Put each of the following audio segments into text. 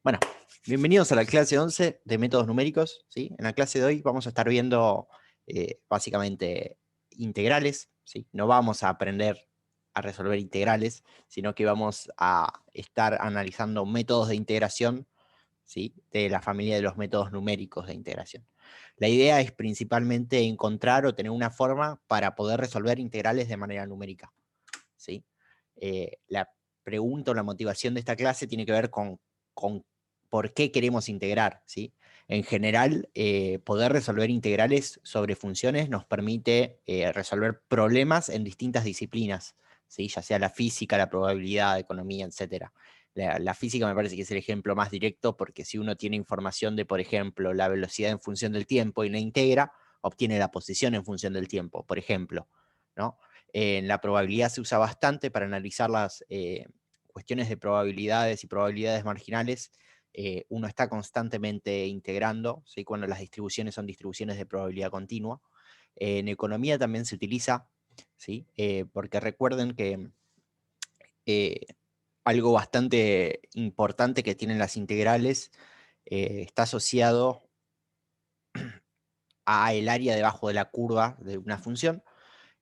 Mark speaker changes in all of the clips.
Speaker 1: Bueno, bienvenidos a la clase 11 de métodos numéricos, ¿sí? En la clase de hoy vamos a estar viendo básicamente integrales, ¿sí? No vamos a aprender a resolver integrales, sino que vamos a estar analizando métodos de integración, ¿sí? De la familia de los métodos numéricos de integración. La idea es principalmente encontrar o tener una forma para poder resolver integrales de manera numérica, ¿sí? La pregunta o la motivación de esta clase tiene que ver con por qué queremos integrar, ¿sí? En general, poder resolver integrales sobre funciones nos permite resolver problemas en distintas disciplinas, ¿sí? Ya sea la física, la probabilidad, economía, etc. La física me parece que es el ejemplo más directo porque si uno tiene información de, por ejemplo, la velocidad en función del tiempo y la integra, obtiene la posición en función del tiempo, por ejemplo, ¿no? En la probabilidad se usa bastante para analizar las cuestiones de probabilidades y probabilidades marginales. Uno está constantemente integrando, ¿sí? Cuando las distribuciones son distribuciones de probabilidad continua. En economía también se utiliza, ¿sí? Porque recuerden que eh, algo bastante importante que tienen las integrales está asociado a el área debajo de la curva de una función.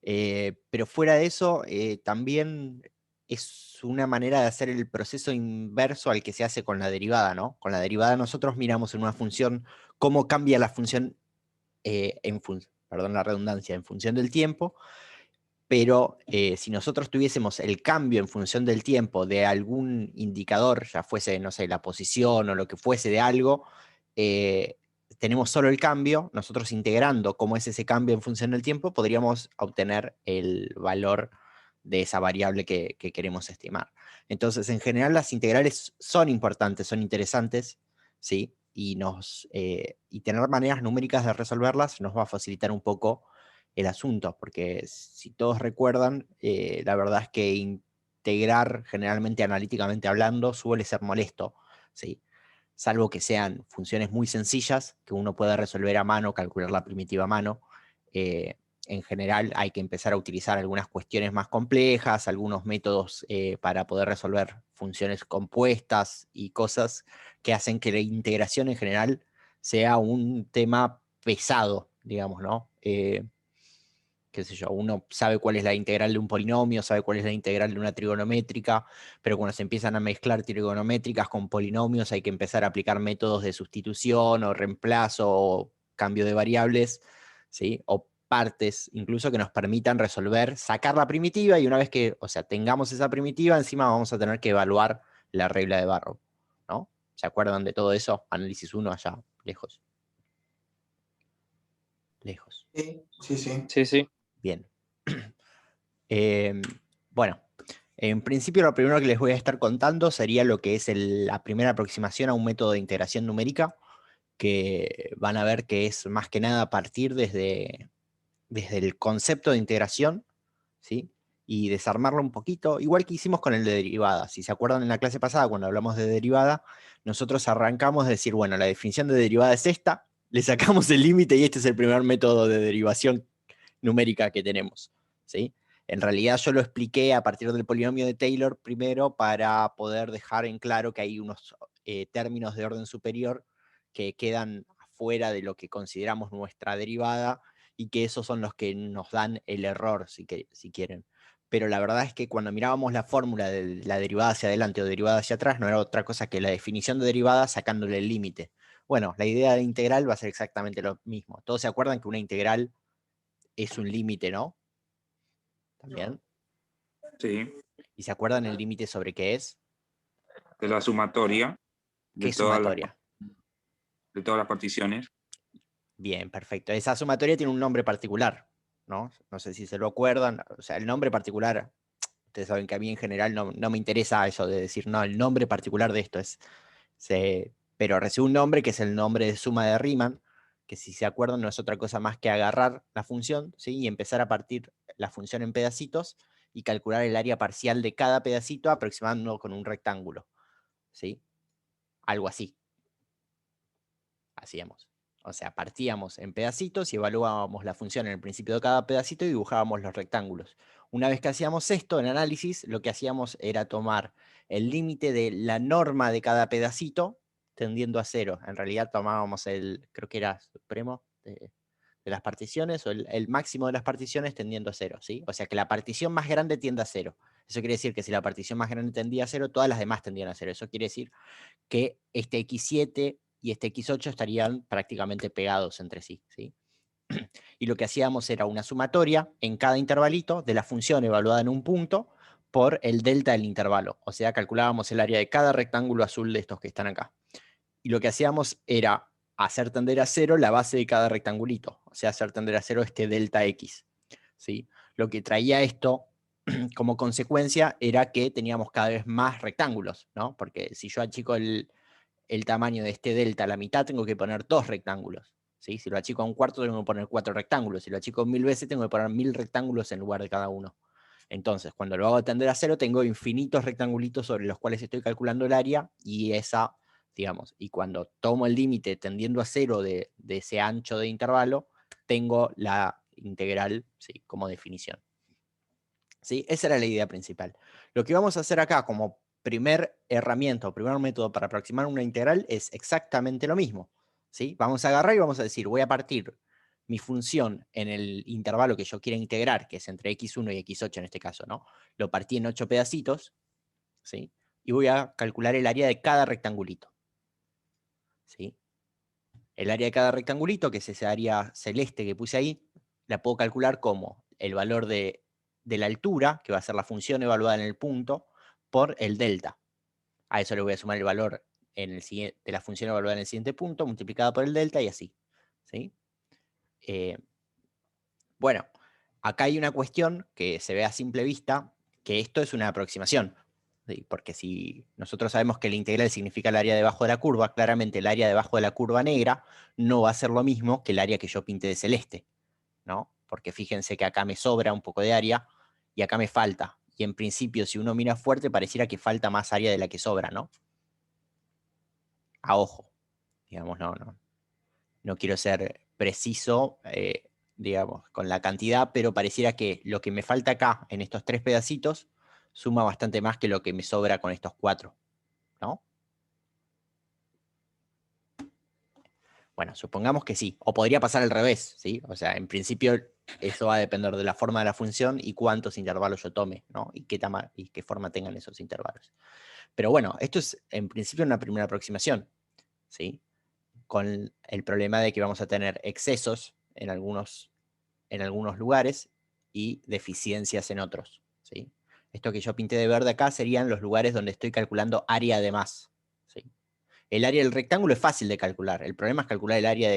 Speaker 1: Pero fuera de eso, también es una manera de hacer el proceso inverso al que se hace con la derivada, ¿no? Con la derivada nosotros miramos en una función cómo cambia la función, perdón la redundancia, en función del tiempo, pero si nosotros tuviésemos el cambio en función del tiempo de algún indicador, ya fuese, no sé, la posición o lo que fuese de algo, eh, tenemos solo el cambio, nosotros integrando cómo es ese cambio en función del tiempo, podríamos obtener el valor de esa variable que queremos estimar. Entonces, en general, las integrales son importantes, son interesantes, ¿sí? Y tener maneras numéricas de resolverlas nos va a facilitar un poco el asunto, porque si todos recuerdan, la verdad es que integrar generalmente analíticamente hablando suele ser molesto, ¿sí? Salvo que sean funciones muy sencillas que uno pueda resolver a mano, calcular la primitiva a mano. Eh, en general hay que empezar a utilizar algunas cuestiones más complejas, algunos métodos para poder resolver funciones compuestas y cosas que hacen que la integración en general sea un tema pesado, digamos, ¿no? Qué sé yo, uno sabe cuál es la integral de un polinomio, sabe cuál es la integral de una trigonométrica, pero cuando se empiezan a mezclar trigonométricas con polinomios hay que empezar a aplicar métodos de sustitución o reemplazo o cambio de variables, ¿sí? O partes incluso que nos permitan resolver, sacar la primitiva y una vez que, o sea, tengamos esa primitiva, encima vamos a tener que evaluar la regla de Barrow, ¿no? ¿Se acuerdan de todo eso? Análisis 1 allá, lejos. Lejos.
Speaker 2: Sí, sí, sí.
Speaker 3: Sí, sí.
Speaker 1: Bien. Eh, bueno, en principio lo primero que les voy a estar contando sería lo que es la primera aproximación a un método de integración numérica, que van a ver que es más que nada a partir desde el concepto de integración, ¿sí? Y desarmarlo un poquito, igual que hicimos con el de derivada. Si se acuerdan en la clase pasada, cuando hablamos de derivada, nosotros arrancamos de decir, bueno, la definición de derivada es esta, le sacamos el límite y este es el primer método de derivación numérica que tenemos, ¿sí? En realidad yo lo expliqué a partir del polinomio de Taylor primero para poder dejar en claro que hay unos términos de orden superior que quedan afuera de lo que consideramos nuestra derivada y que esos son los que nos dan el error, si quieren. Pero la verdad es que cuando mirábamos la fórmula de la derivada hacia adelante o derivada hacia atrás, no era otra cosa que la definición de derivada sacándole el límite. Bueno, la idea de integral va a ser exactamente lo mismo. Todos se acuerdan que una integral es un límite, ¿no? También.
Speaker 3: Sí,
Speaker 1: ¿Y se acuerdan el límite sobre qué es?
Speaker 3: de la sumatoria
Speaker 1: ¿Qué
Speaker 3: de
Speaker 1: es
Speaker 3: todas las,
Speaker 1: sumatoria?
Speaker 3: de todas las particiones.
Speaker 1: Bien, perfecto. Esa sumatoria tiene un nombre particular, ¿no? No sé si se lo acuerdan. O sea, el nombre particular, ustedes saben que a mí en general no me interesa eso de decir, no, el nombre particular de esto es... pero recibe un nombre que es el nombre de suma de Riemann, que si se acuerdan no es otra cosa más que agarrar la función, ¿sí? Y empezar a partir la función en pedacitos y calcular el área parcial de cada pedacito aproximando con un rectángulo, ¿sí? Algo así hacíamos. O sea, partíamos en pedacitos y evaluábamos la función en el principio de cada pedacito y dibujábamos los rectángulos. Una vez que hacíamos esto en análisis, lo que hacíamos era tomar el límite de la norma de cada pedacito, tendiendo a 0. En realidad tomábamos creo que era supremo de las particiones, o el máximo de las particiones tendiendo a 0, ¿sí? O sea que la partición más grande tiende a 0. Eso quiere decir que si la partición más grande tendía a 0, todas las demás tendían a 0. Eso quiere decir que este x7 y este x8 estarían prácticamente pegados entre sí, ¿sí? Y lo que hacíamos era una sumatoria en cada intervalito de la función evaluada en un punto por el delta del intervalo. O sea, calculábamos el área de cada rectángulo azul de estos que están acá. Y lo que hacíamos era hacer tender a 0 la base de cada rectangulito. O sea, hacer tender a 0 este delta x, ¿sí? Lo que traía esto como consecuencia era que teníamos cada vez más rectángulos, ¿no? Porque si yo achico el tamaño de este delta a la mitad, tengo que poner 2 rectángulos. ¿Sí? Si lo achico a un cuarto, tengo que poner 4 rectángulos. Si lo achico 1000 veces, tengo que poner 1000 rectángulos en lugar de cada uno. Entonces, cuando lo hago tender a 0, tengo infinitos rectangulitos sobre los cuales estoy calculando el área, y esa, digamos, y cuando tomo el límite tendiendo a 0 de ese ancho de intervalo, tengo la integral, ¿sí? Como definición. ¿Sí? Esa era la idea principal. Lo que vamos a hacer acá como primer herramienta o primer método para aproximar una integral es exactamente lo mismo, ¿sí? Vamos a agarrar y vamos a decir, voy a partir mi función en el intervalo que yo quiera integrar, que es entre x1 y x8 en este caso, ¿no? Lo partí en 8 pedacitos, ¿sí? Y voy a calcular el área de cada rectangulito, ¿sí? El área de cada rectangulito, que es esa área celeste que puse ahí, la puedo calcular como el valor de la altura, que va a ser la función evaluada en el punto, por el delta. A eso le voy a sumar el valor de la función evaluada en el siguiente punto, multiplicada por el delta, y así, ¿sí? Bueno, acá hay una cuestión que se ve a simple vista, que esto es una aproximación, ¿sí? Porque si nosotros sabemos que la integral significa el área debajo de la curva, claramente el área debajo de la curva negra no va a ser lo mismo que el área que yo pinte de celeste, ¿no? Porque fíjense que acá me sobra un poco de área y acá me falta. Y en principio, si uno mira fuerte, pareciera que falta más área de la que sobra, ¿no? A ojo, digamos, no quiero ser preciso, digamos, con la cantidad, pero pareciera que lo que me falta acá, en estos 3 pedacitos, suma bastante más que lo que me sobra con estos 4, ¿no? Bueno, supongamos que sí, o podría pasar al revés, ¿sí? O sea, en principio eso va a depender de la forma de la función y cuántos intervalos yo tome, ¿no? Y qué forma tengan esos intervalos. Pero bueno, esto es en principio una primera aproximación, ¿sí? Con el problema de que vamos a tener excesos en algunos lugares y deficiencias en otros, ¿sí? Esto que yo pinté de verde acá serían los lugares donde estoy calculando área de más, ¿sí? El área del rectángulo es fácil de calcular, el problema es calcular el área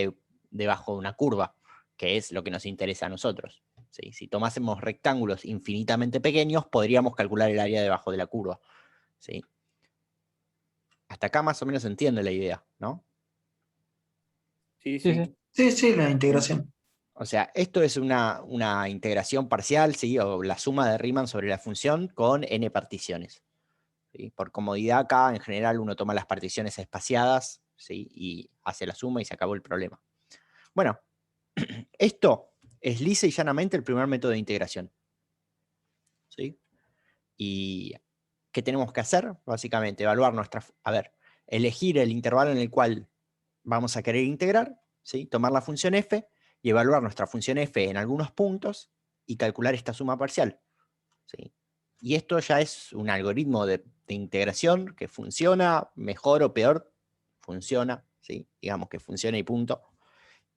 Speaker 1: debajo de una curva, que es lo que nos interesa a nosotros, ¿sí? Si tomásemos rectángulos infinitamente pequeños, podríamos calcular el área debajo de la curva, ¿sí? Hasta acá más o menos entiende la idea, ¿no?
Speaker 3: Sí,
Speaker 2: Sí,
Speaker 3: sí.
Speaker 2: sí.
Speaker 4: Sí, sí, la integración.
Speaker 1: O sea, esto es una integración parcial, ¿sí? O la suma de Riemann sobre la función con n particiones, ¿sí? Por comodidad acá, en general, uno toma las particiones espaciadas, ¿sí? Y hace la suma y se acabó el problema. Bueno, esto es lisa y llanamente el primer método de integración, ¿sí? Y ¿qué tenemos que hacer? Básicamente, evaluar elegir el intervalo en el cual vamos a querer integrar, ¿sí? Tomar la función f y evaluar nuestra función f en algunos puntos y calcular esta suma parcial, ¿sí? Y esto ya es un algoritmo de integración que funciona mejor o peor, funciona, ¿sí? Digamos que funciona y punto.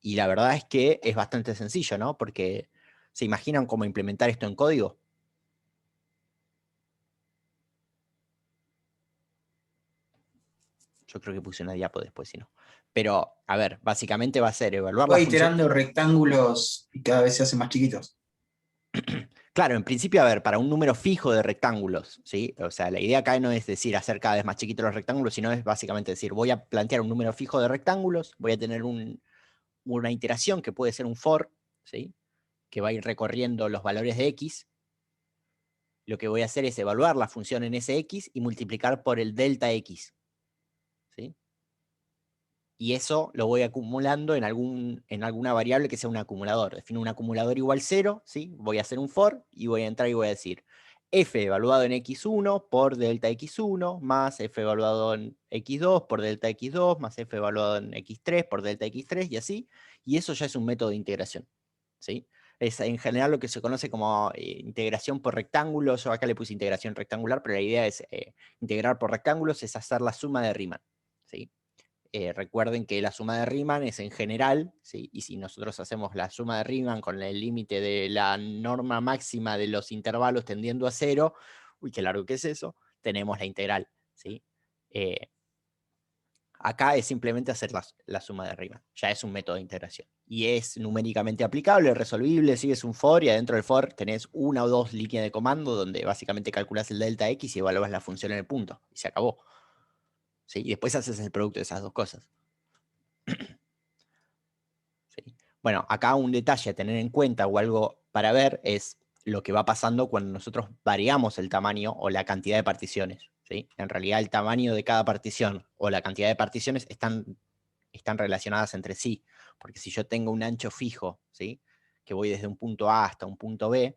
Speaker 1: Y la verdad es que es bastante sencillo, ¿no? Porque ¿se imaginan cómo implementar esto en código? Yo creo que puse una diapo después, si no. Pero, a ver, básicamente va a ser evaluar la
Speaker 4: Va
Speaker 1: función.
Speaker 4: iterando rectángulos y cada vez se hacen más chiquitos.
Speaker 1: Claro, en principio, a ver, para un número fijo de rectángulos, ¿sí? O sea, la idea acá no es decir hacer cada vez más chiquitos los rectángulos, sino es básicamente decir, voy a plantear un número fijo de rectángulos, voy a tener una iteración que puede ser un for, ¿sí? Que va a ir recorriendo los valores de x. Lo que voy a hacer es evaluar la función en ese x y multiplicar por el delta x, ¿sí? Y eso lo voy acumulando en alguna variable que sea un acumulador. Defino un acumulador igual 0, ¿sí? Voy a hacer un for y voy a entrar y voy a decir, f evaluado en x1 por delta x1 más f evaluado en x2 por delta x2 más f evaluado en x3 por delta x3 y así, y eso ya es un método de integración, ¿sí? Es en general lo que se conoce como integración por rectángulos. Yo acá le puse integración rectangular, pero la idea es integrar por rectángulos, es hacer la suma de Riemann, ¿sí? Recuerden que la suma de Riemann es en general, ¿sí? Y si nosotros hacemos la suma de Riemann con el límite de la norma máxima de los intervalos tendiendo a 0, uy, qué largo que es eso, tenemos la integral, ¿sí? Acá es simplemente hacer la suma de Riemann, ya es un método de integración. Y es numéricamente aplicable, resolvible, sigues un for y adentro del for tenés una o dos líneas de comando donde básicamente calculas el delta x y evalúas la función en el punto, y se acabó. ¿Sí? Y después haces el producto de esas dos cosas. ¿Sí? Bueno, acá un detalle a tener en cuenta o algo para ver es lo que va pasando cuando nosotros variamos el tamaño o la cantidad de particiones, ¿sí? En realidad el tamaño de cada partición o la cantidad de particiones están relacionadas entre sí, porque si yo tengo un ancho fijo, ¿sí? Que voy desde un punto A hasta un punto B,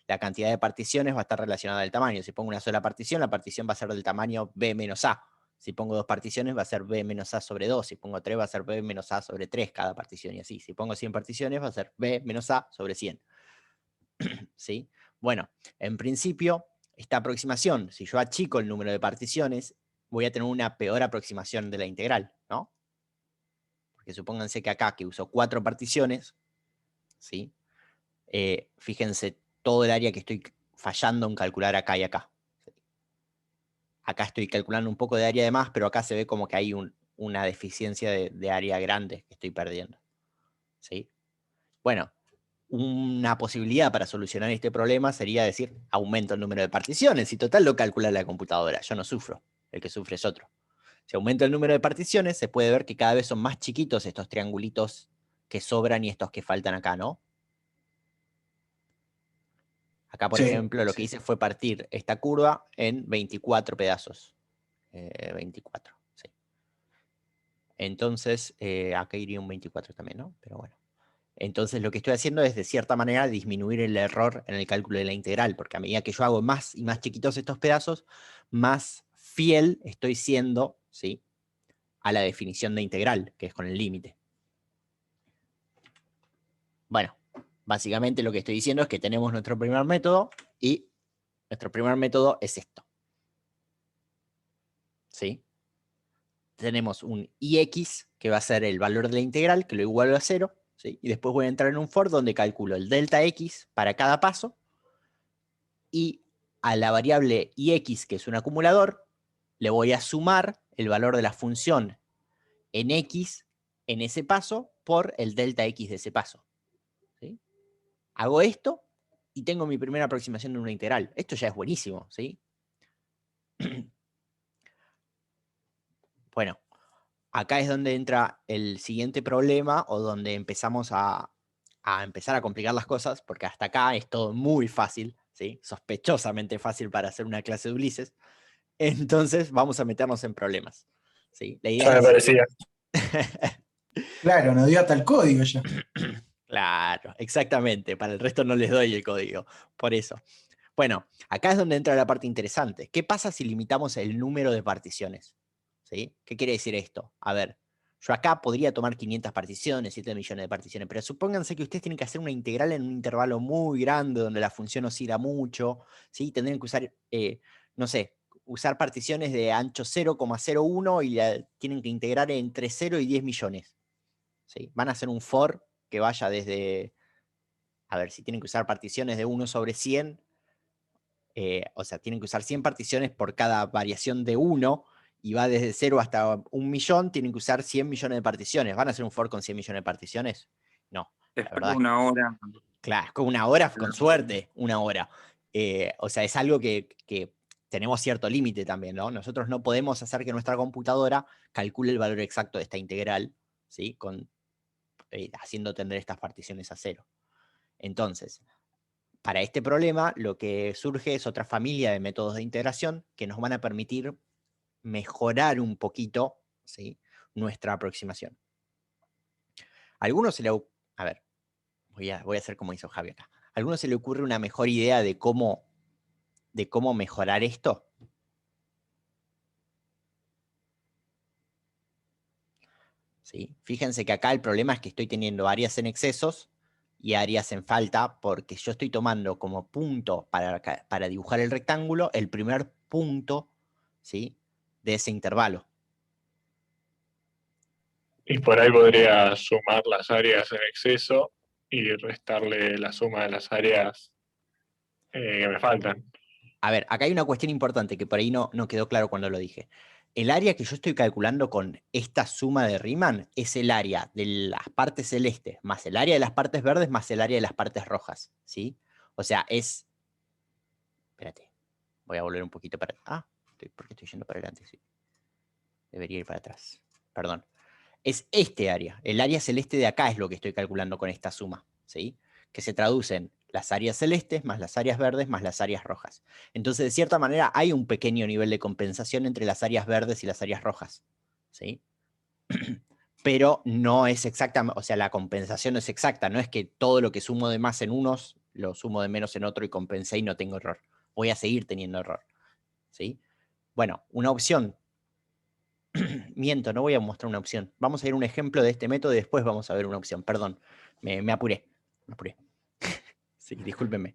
Speaker 1: la cantidad de particiones va a estar relacionada al tamaño. Si pongo una sola partición, la partición va a ser del tamaño B menos A. Si pongo dos particiones va a ser B menos A sobre 2, si pongo 3 va a ser B menos A sobre 3 cada partición y así. Si pongo 100 particiones va a ser B menos A sobre 100. ¿Sí? Bueno, en principio, esta aproximación, si yo achico el número de particiones, voy a tener una peor aproximación de la integral, ¿no? Porque supónganse que acá, que uso 4 particiones, ¿sí? Fíjense todo el área que estoy fallando en calcular acá y acá. Acá estoy calculando un poco de área de más, pero acá se ve como que hay una deficiencia de área grande que estoy perdiendo, ¿sí? Bueno, una posibilidad para solucionar este problema sería decir, aumento el número de particiones, y total lo calcula la computadora, yo no sufro, el que sufre es otro. Si aumento el número de particiones, se puede ver que cada vez son más chiquitos estos triangulitos que sobran y estos que faltan acá, ¿no? Acá, por
Speaker 4: Sí,
Speaker 1: ejemplo, lo que
Speaker 4: sí.
Speaker 1: hice fue partir esta curva en 24 pedazos. 24, sí. Entonces, acá iría un 24 también, ¿no? Pero bueno. Entonces lo que estoy haciendo es, de cierta manera, disminuir el error en el cálculo de la integral, porque a medida que yo hago más y más chiquitos estos pedazos, más fiel estoy siendo, ¿sí?, a la definición de integral, que es con el límite. Bueno, básicamente lo que estoy diciendo es que tenemos nuestro primer método, y nuestro primer método es esto. ¿Sí? Tenemos un ix, que va a ser el valor de la integral, que lo igualo a 0, ¿sí? Y después voy a entrar en un for donde calculo el delta x para cada paso, y a la variable ix, que es un acumulador, le voy a sumar el valor de la función en x en ese paso por el delta x de ese paso. ¿Sí? Hago esto y tengo mi primera aproximación de una integral. Esto ya es buenísimo, ¿sí? Bueno, acá es donde entra el siguiente problema, o donde empezamos a empezar a complicar las cosas, porque hasta acá es todo muy fácil, ¿sí? Sospechosamente fácil para hacer una clase de Ulises. Entonces vamos a meternos en problemas, ¿sí? La idea
Speaker 3: Ya me
Speaker 1: es
Speaker 3: parecía.
Speaker 4: Claro, nos dio hasta el código ya.
Speaker 1: Claro, exactamente. Para el resto no les doy el código. Por eso. Bueno, acá es donde entra la parte interesante. ¿Qué pasa si limitamos el número de particiones? ¿Sí? ¿Qué quiere decir esto? A ver, yo acá podría tomar 500 particiones, 7 millones de particiones, pero supónganse que ustedes tienen que hacer una integral en un intervalo muy grande donde la función oscila mucho, ¿sí? Tendrían que usar, no sé, usar particiones de ancho 0,01 y tienen que integrar entre 0 y 10 millones. ¿Sí? Van a hacer un for que vaya desde, a ver, si tienen que usar particiones de 1 sobre 100, o sea, tienen que usar 100 particiones por cada variación de 1, y va desde 0 hasta 1.000.000, tienen que usar 100 millones de particiones. ¿Van a hacer un for con 100 millones de particiones? No, la
Speaker 3: Después de
Speaker 1: verdad es que,
Speaker 3: una hora.
Speaker 1: claro, es con una hora, con suerte, una hora. O sea, es algo que tenemos cierto límite también, ¿no? Nosotros no podemos hacer que nuestra computadora calcule el valor exacto de esta integral, ¿sí? Haciendo tender estas particiones a 0. Entonces, para este problema, lo que surge es otra familia de métodos de integración que nos van a permitir mejorar un poquito, ¿sí?, nuestra aproximación. A algunos se le... A ver, voy a hacer como hizo Javi acá. A algunos se le ocurre una mejor idea de cómo de cómo mejorar esto? ¿Sí? Fíjense que acá el problema es que estoy teniendo áreas en excesos y áreas en falta, porque yo estoy tomando como punto para dibujar el rectángulo el primer punto, ¿sí?, de ese intervalo.
Speaker 2: Y por ahí podría sumar las áreas en exceso y restarle la suma de las áreas que me faltan.
Speaker 1: A ver, acá hay una cuestión importante que por ahí no quedó claro cuando lo dije. El área que yo estoy calculando con esta suma de Riemann es el área de las partes celestes más el área de las partes verdes más el área de las partes rojas, ¿sí? O sea, es... Espérate, voy a volver un poquito para... ¿por qué estoy yendo para adelante? Sí. Debería ir para atrás. Perdón. Es este área. El área celeste de acá es lo que estoy calculando con esta suma, ¿sí? Que se traduce en las áreas celestes más las áreas verdes más las áreas rojas. Entonces, de cierta manera, hay un pequeño nivel de compensación entre las áreas verdes y las áreas rojas, ¿sí? Pero no es exacta, o sea, la compensación no es exacta, no es que todo lo que sumo de más en unos lo sumo de menos en otro y compensé y no tengo error. Voy a seguir teniendo error, ¿sí? Bueno, una opción... Miento, no voy a mostrar una opción. Vamos a ir a un ejemplo de este método y después vamos a ver una opción. Perdón, me apuré. Sí, discúlpenme.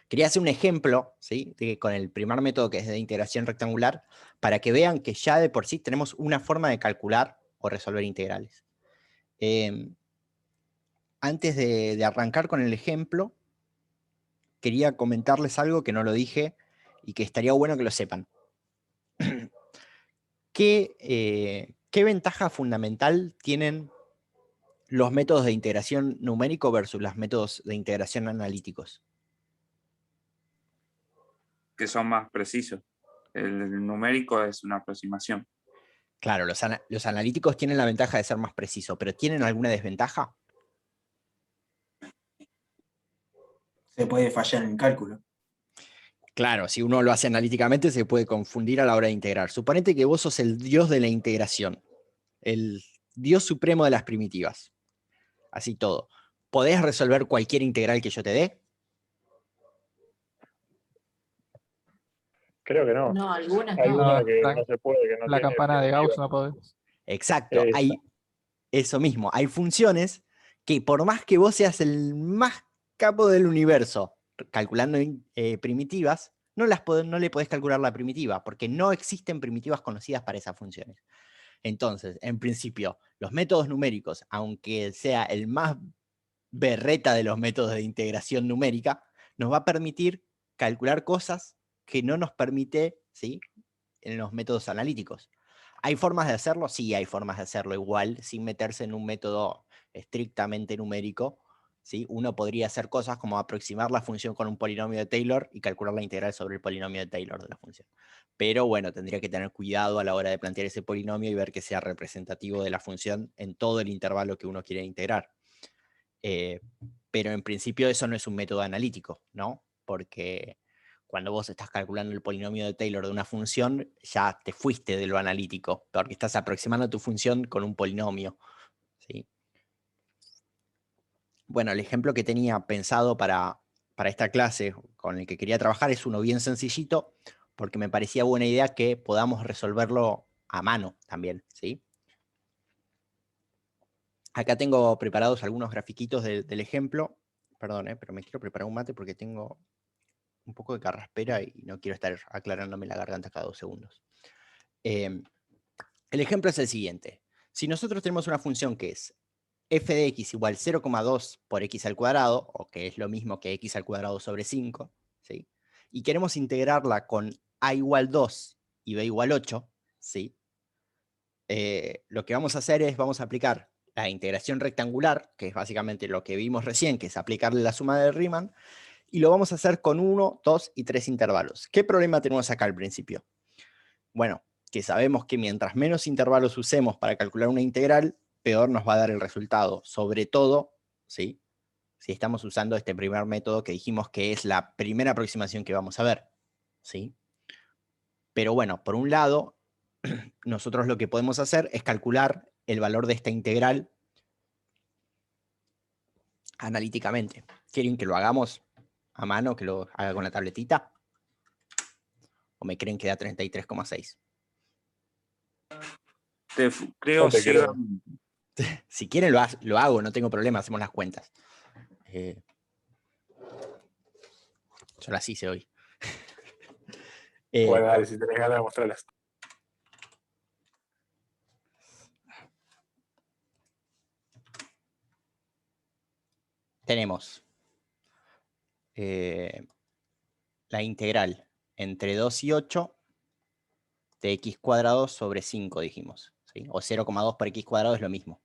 Speaker 1: Quería hacer un ejemplo, ¿sí?, con el primer método, que es de integración rectangular, para que vean que ya de por sí tenemos una forma de calcular o resolver integrales. Antes de arrancar con el ejemplo, quería comentarles algo que no lo dije y que estaría bueno que lo sepan. ¿Qué ventaja fundamental tienen los métodos de integración numérico versus los métodos de integración analíticos?
Speaker 3: Que son más precisos. El numérico es una aproximación.
Speaker 1: Claro, los analíticos tienen la ventaja de ser más precisos, pero ¿tienen alguna desventaja?
Speaker 4: Se puede fallar en el cálculo.
Speaker 1: Claro, si uno lo hace analíticamente se puede confundir a la hora de integrar. Suponete que vos sos el dios de la integración, el dios supremo de las primitivas. Así todo. ¿Podés resolver cualquier integral que yo te dé?
Speaker 2: Creo que no.
Speaker 5: No, algunas
Speaker 2: Hay
Speaker 5: no.
Speaker 2: una
Speaker 6: No,
Speaker 2: que no se puede, que no
Speaker 6: la
Speaker 2: tiene
Speaker 6: campana de Gauss
Speaker 2: primitiva.
Speaker 6: no podés.
Speaker 1: Exacto,
Speaker 2: Esa.
Speaker 1: hay eso mismo. Hay funciones que por más que vos seas el más capo del universo calculando primitivas, no le podés calcular la primitiva, porque no existen primitivas conocidas para esas funciones. Entonces, en principio, los métodos numéricos, aunque sea el más berreta de los métodos de integración numérica, nos va a permitir calcular cosas que no nos permite, ¿sí?, en los métodos analíticos. ¿Hay formas de hacerlo? Sí, hay formas de hacerlo igual, sin meterse en un método estrictamente numérico, ¿sí? Uno podría hacer cosas como aproximar la función con un polinomio de Taylor y calcular la integral sobre el polinomio de Taylor de la función. Pero bueno, tendría que tener cuidado a la hora de plantear ese polinomio y ver que sea representativo de la función en todo el intervalo que uno quiere integrar. Pero en principio eso no es un método analítico, ¿no? Porque cuando vos estás calculando el polinomio de Taylor de una función, ya te fuiste de lo analítico, porque estás aproximando tu función con un polinomio, ¿sí? Bueno, el ejemplo que tenía pensado para esta clase, con el que quería trabajar, es uno bien sencillito, porque me parecía buena idea que podamos resolverlo a mano también, ¿sí? Acá tengo preparados algunos grafiquitos del ejemplo. Perdón, pero me quiero preparar un mate porque tengo un poco de carraspera y no quiero estar aclarándome la garganta cada 2 segundos. El ejemplo es el siguiente. Si nosotros tenemos una función que es f de x igual 0,2 por x al cuadrado, o que es lo mismo que x al cuadrado sobre 5, ¿sí?, y queremos integrarla con a igual 2 y b igual 8, ¿sí?, lo que vamos a hacer es, vamos a aplicar la integración rectangular, que es básicamente lo que vimos recién, que es aplicarle la suma de Riemann, y lo vamos a hacer con 1, 2 y 3 intervalos. ¿Qué problema tenemos acá al principio? Bueno, que sabemos que mientras menos intervalos usemos para calcular una integral, peor nos va a dar el resultado, sobre todo, ¿sí?, si estamos usando este primer método que dijimos que es la primera aproximación que vamos a ver, ¿sí? Pero bueno, por un lado, nosotros lo que podemos hacer es calcular el valor de esta integral analíticamente. ¿Quieren que lo hagamos a mano, que lo haga con la tabletita? ¿O me creen que da 33,6?
Speaker 3: Creo
Speaker 2: No te creo.
Speaker 3: ciegamente.
Speaker 1: Si quieren lo hago, no tengo problema, hacemos las cuentas. Yo las hice hoy.
Speaker 2: Bueno, dale, si tenés ganas de mostrarlas.
Speaker 1: Tenemos la integral entre 2 y 8 de x cuadrado sobre 5, dijimos. ¿Sí? O 0,2 por x cuadrado es lo mismo.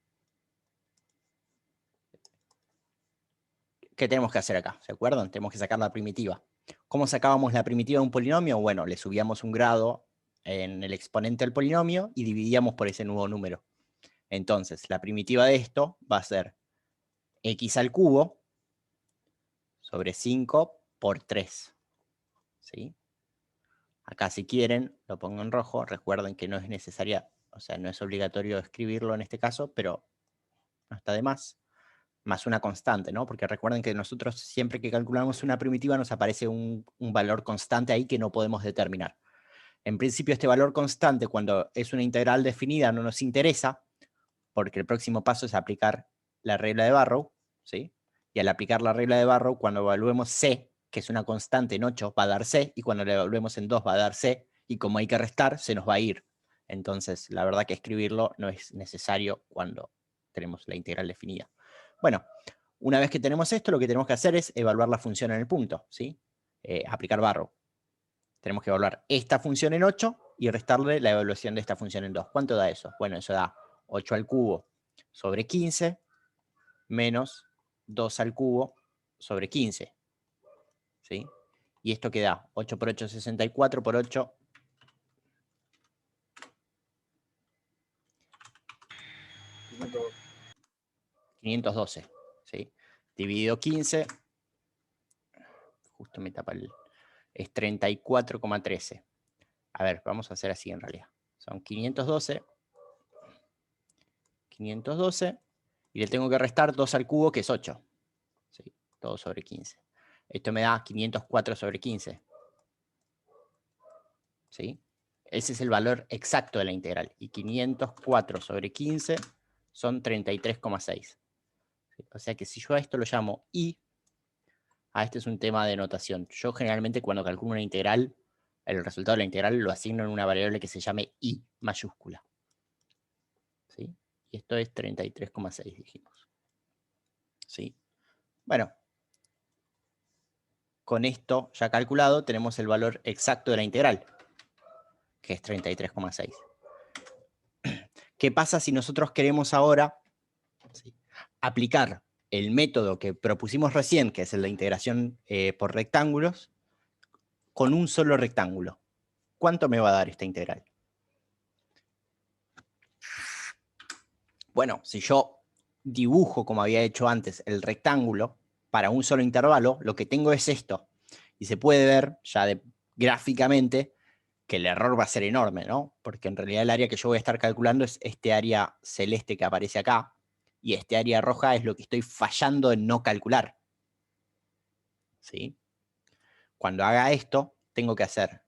Speaker 1: ¿Qué tenemos que hacer acá? ¿Se acuerdan? Tenemos que sacar la primitiva. ¿Cómo sacábamos la primitiva de un polinomio? Bueno, le subíamos un grado en el exponente del polinomio y dividíamos por ese nuevo número. Entonces, la primitiva de esto va a ser x al cubo sobre 5 por 3. ¿Sí? Acá, si quieren, lo pongo en rojo. Recuerden que no es necesaria, o sea, no es obligatorio escribirlo en este caso, pero no está de más. Más una constante, ¿no? Porque recuerden que nosotros siempre que calculamos una primitiva nos aparece un valor constante ahí que no podemos determinar. En principio este valor constante, cuando es una integral definida, no nos interesa, porque el próximo paso es aplicar la regla de Barrow, ¿sí? Y al aplicar la regla de Barrow, cuando evaluemos C, que es una constante en 8, va a dar C, y cuando la evaluemos en 2 va a dar C, y como hay que restar, se nos va a ir. Entonces, la verdad que escribirlo no es necesario cuando tenemos la integral definida. Bueno, una vez que tenemos esto, lo que tenemos que hacer es evaluar la función en el punto, ¿sí? Aplicar Barrow. Tenemos que evaluar esta función en 8 y restarle la evaluación de esta función en 2. ¿Cuánto da eso? Bueno, eso da 8 al cubo sobre 15 menos 2 al cubo sobre 15. ¿Sí? ¿Y esto qué da? 8 por 8, 64 por 8. 512. ¿Sí? Dividido 15. Justo me tapa el... Es 34,13. A ver, vamos a hacer así en realidad. Son 512. 512. Y le tengo que restar 2 al cubo, que es 8. ¿Sí? Todo sobre 15. Esto me da 504 sobre 15. ¿Sí? Ese es el valor exacto de la integral. Y 504 sobre 15 son 33,6. ¿Sí? O sea que si yo a esto lo llamo I, a este es un tema de notación. Yo generalmente cuando calculo una integral, el resultado de la integral lo asigno en una variable que se llame I mayúscula. ¿Sí? Y esto es 33,6, dijimos. ¿Sí? Bueno, con esto ya calculado tenemos el valor exacto de la integral, que es 33,6. ¿Qué pasa si nosotros queremos ahora aplicar el método que propusimos recién, que es el de integración por rectángulos, con un solo rectángulo? ¿Cuánto me va a dar esta integral? Bueno, si yo dibujo, como había hecho antes, el rectángulo para un solo intervalo, lo que tengo es esto. Y se puede ver ya gráficamente que el error va a ser enorme, ¿no? Porque en realidad el área que yo voy a estar calculando es este área celeste que aparece acá, y este área roja es lo que estoy fallando en no calcular. ¿Sí? Cuando haga esto, tengo que hacer...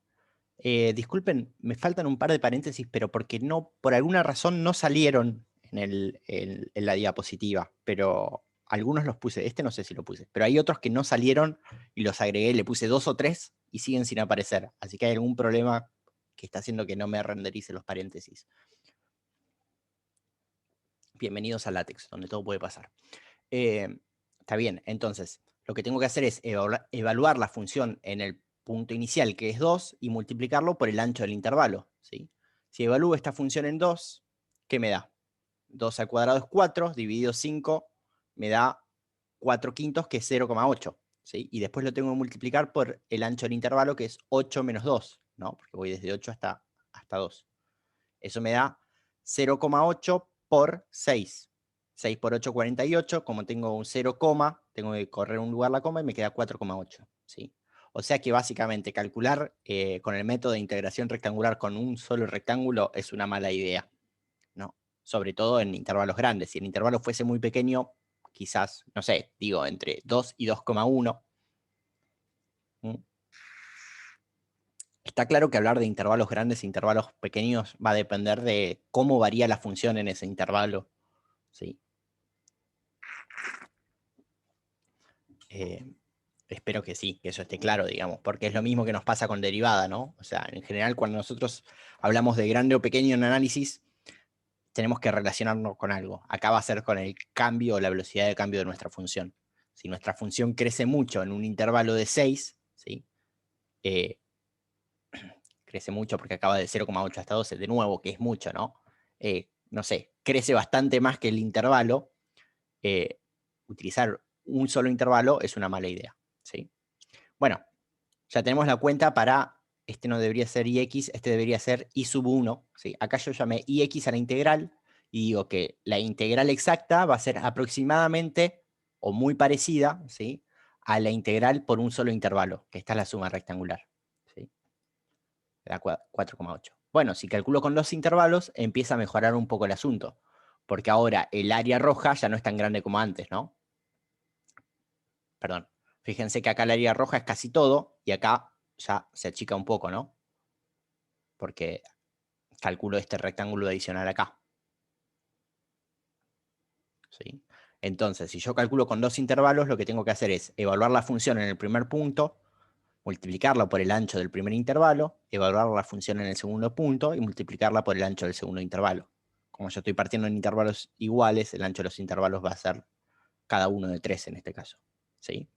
Speaker 1: disculpen, me faltan un par de paréntesis, pero porque no, por alguna razón no salieron en la diapositiva, pero algunos los puse, este no sé si lo puse, pero hay otros que no salieron y los agregué, le puse 2 o 3 y siguen sin aparecer, así que hay algún problema que está haciendo que no me renderice los paréntesis. Bienvenidos a LaTeX, donde todo puede pasar. Está bien, entonces, lo que tengo que hacer es evaluar la función en el punto inicial, que es 2, y multiplicarlo por el ancho del intervalo. ¿Sí? Si evalúo esta función en 2, ¿qué me da? 2 al cuadrado es 4, dividido 5 me da 4 quintos, que es 0,8. ¿Sí? Y después lo tengo que multiplicar por el ancho del intervalo, que es 8 menos 2, ¿no? Porque voy desde 8 hasta 2. Eso me da 0,8 por 6. 6 por 8, 48. Como tengo un 0, tengo que correr un lugar la coma y me queda 4,8. ¿Sí? O sea que básicamente calcular con el método de integración rectangular con un solo rectángulo es una mala idea, ¿no? Sobre todo en intervalos grandes. Si el intervalo fuese muy pequeño, quizás, no sé, digo, entre 2 y 2,1. Está claro que hablar de intervalos grandes e intervalos pequeños va a depender de cómo varía la función en ese intervalo. ¿Sí? Espero que sí, que eso esté claro, digamos, porque es lo mismo que nos pasa con derivada, ¿no? O sea, en general, cuando nosotros hablamos de grande o pequeño en análisis, tenemos que relacionarnos con algo. Acá va a ser con el cambio o la velocidad de cambio de nuestra función. Si nuestra función crece mucho en un intervalo de 6, ¿sí? Crece mucho porque acaba de 0,8 hasta 12, de nuevo, que es mucho, ¿no? No sé, crece bastante más que el intervalo. Utilizar un solo intervalo es una mala idea, ¿sí? Bueno, ya tenemos la cuenta para, este no debería ser ix, este debería ser i sub 1, ¿sí? Acá yo llamé ix a la integral y digo que la integral exacta va a ser aproximadamente o muy parecida, ¿sí? A la integral por un solo intervalo, que esta es la suma rectangular, ¿sí? Da 4,8. Bueno, si calculo con dos intervalos, empieza a mejorar un poco el asunto, porque ahora el área roja ya no es tan grande como antes, ¿no? Perdón. Fíjense que acá el área roja es casi todo, y acá ya se achica un poco, ¿no? Porque calculo este rectángulo adicional acá. ¿Sí? Entonces, si yo calculo con dos intervalos, lo que tengo que hacer es evaluar la función en el primer punto, multiplicarla por el ancho del primer intervalo, evaluar la función en el segundo punto y multiplicarla por el ancho del segundo intervalo. Como yo estoy partiendo en intervalos iguales, el ancho de los intervalos va a ser cada uno de 3 en este caso. ¿Sí?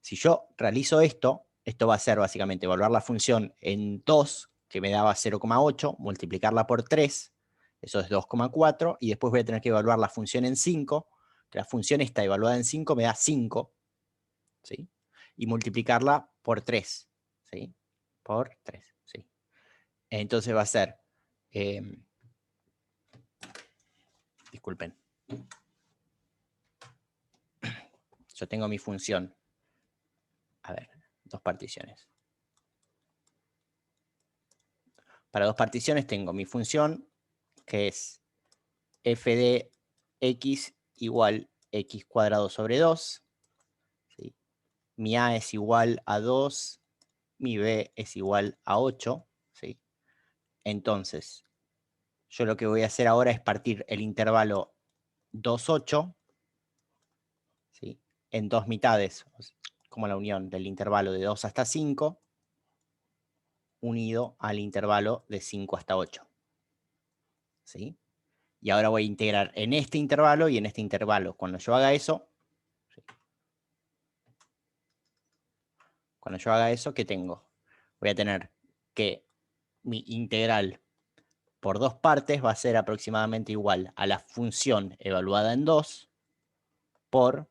Speaker 1: Si yo realizo esto, esto va a ser básicamente evaluar la función en 2, que me daba 0,8, multiplicarla por 3, eso es 2,4, y después voy a tener que evaluar la función en 5, que la función está evaluada en 5 me da 5, ¿sí? Y multiplicarla por 3, ¿sí? Por 3, ¿sí? Entonces va a ser, disculpen, yo tengo mi función, a ver, dos particiones. Para dos particiones tengo mi función, que es f de x igual x cuadrado sobre 2. ¿Sí? Mi a es igual a 2, mi b es igual a 8. ¿Sí? Entonces, yo lo que voy a hacer ahora es partir el intervalo 2, 8, ¿sí? En dos mitades, como la unión del intervalo de 2 hasta 5, unido al intervalo de 5 hasta 8. ¿Sí? Y ahora voy a integrar en este intervalo y en este intervalo. Cuando yo haga eso, ¿sí? Cuando yo haga eso, ¿qué tengo? Voy a tener que mi integral por dos partes va a ser aproximadamente igual a la función evaluada en 2 por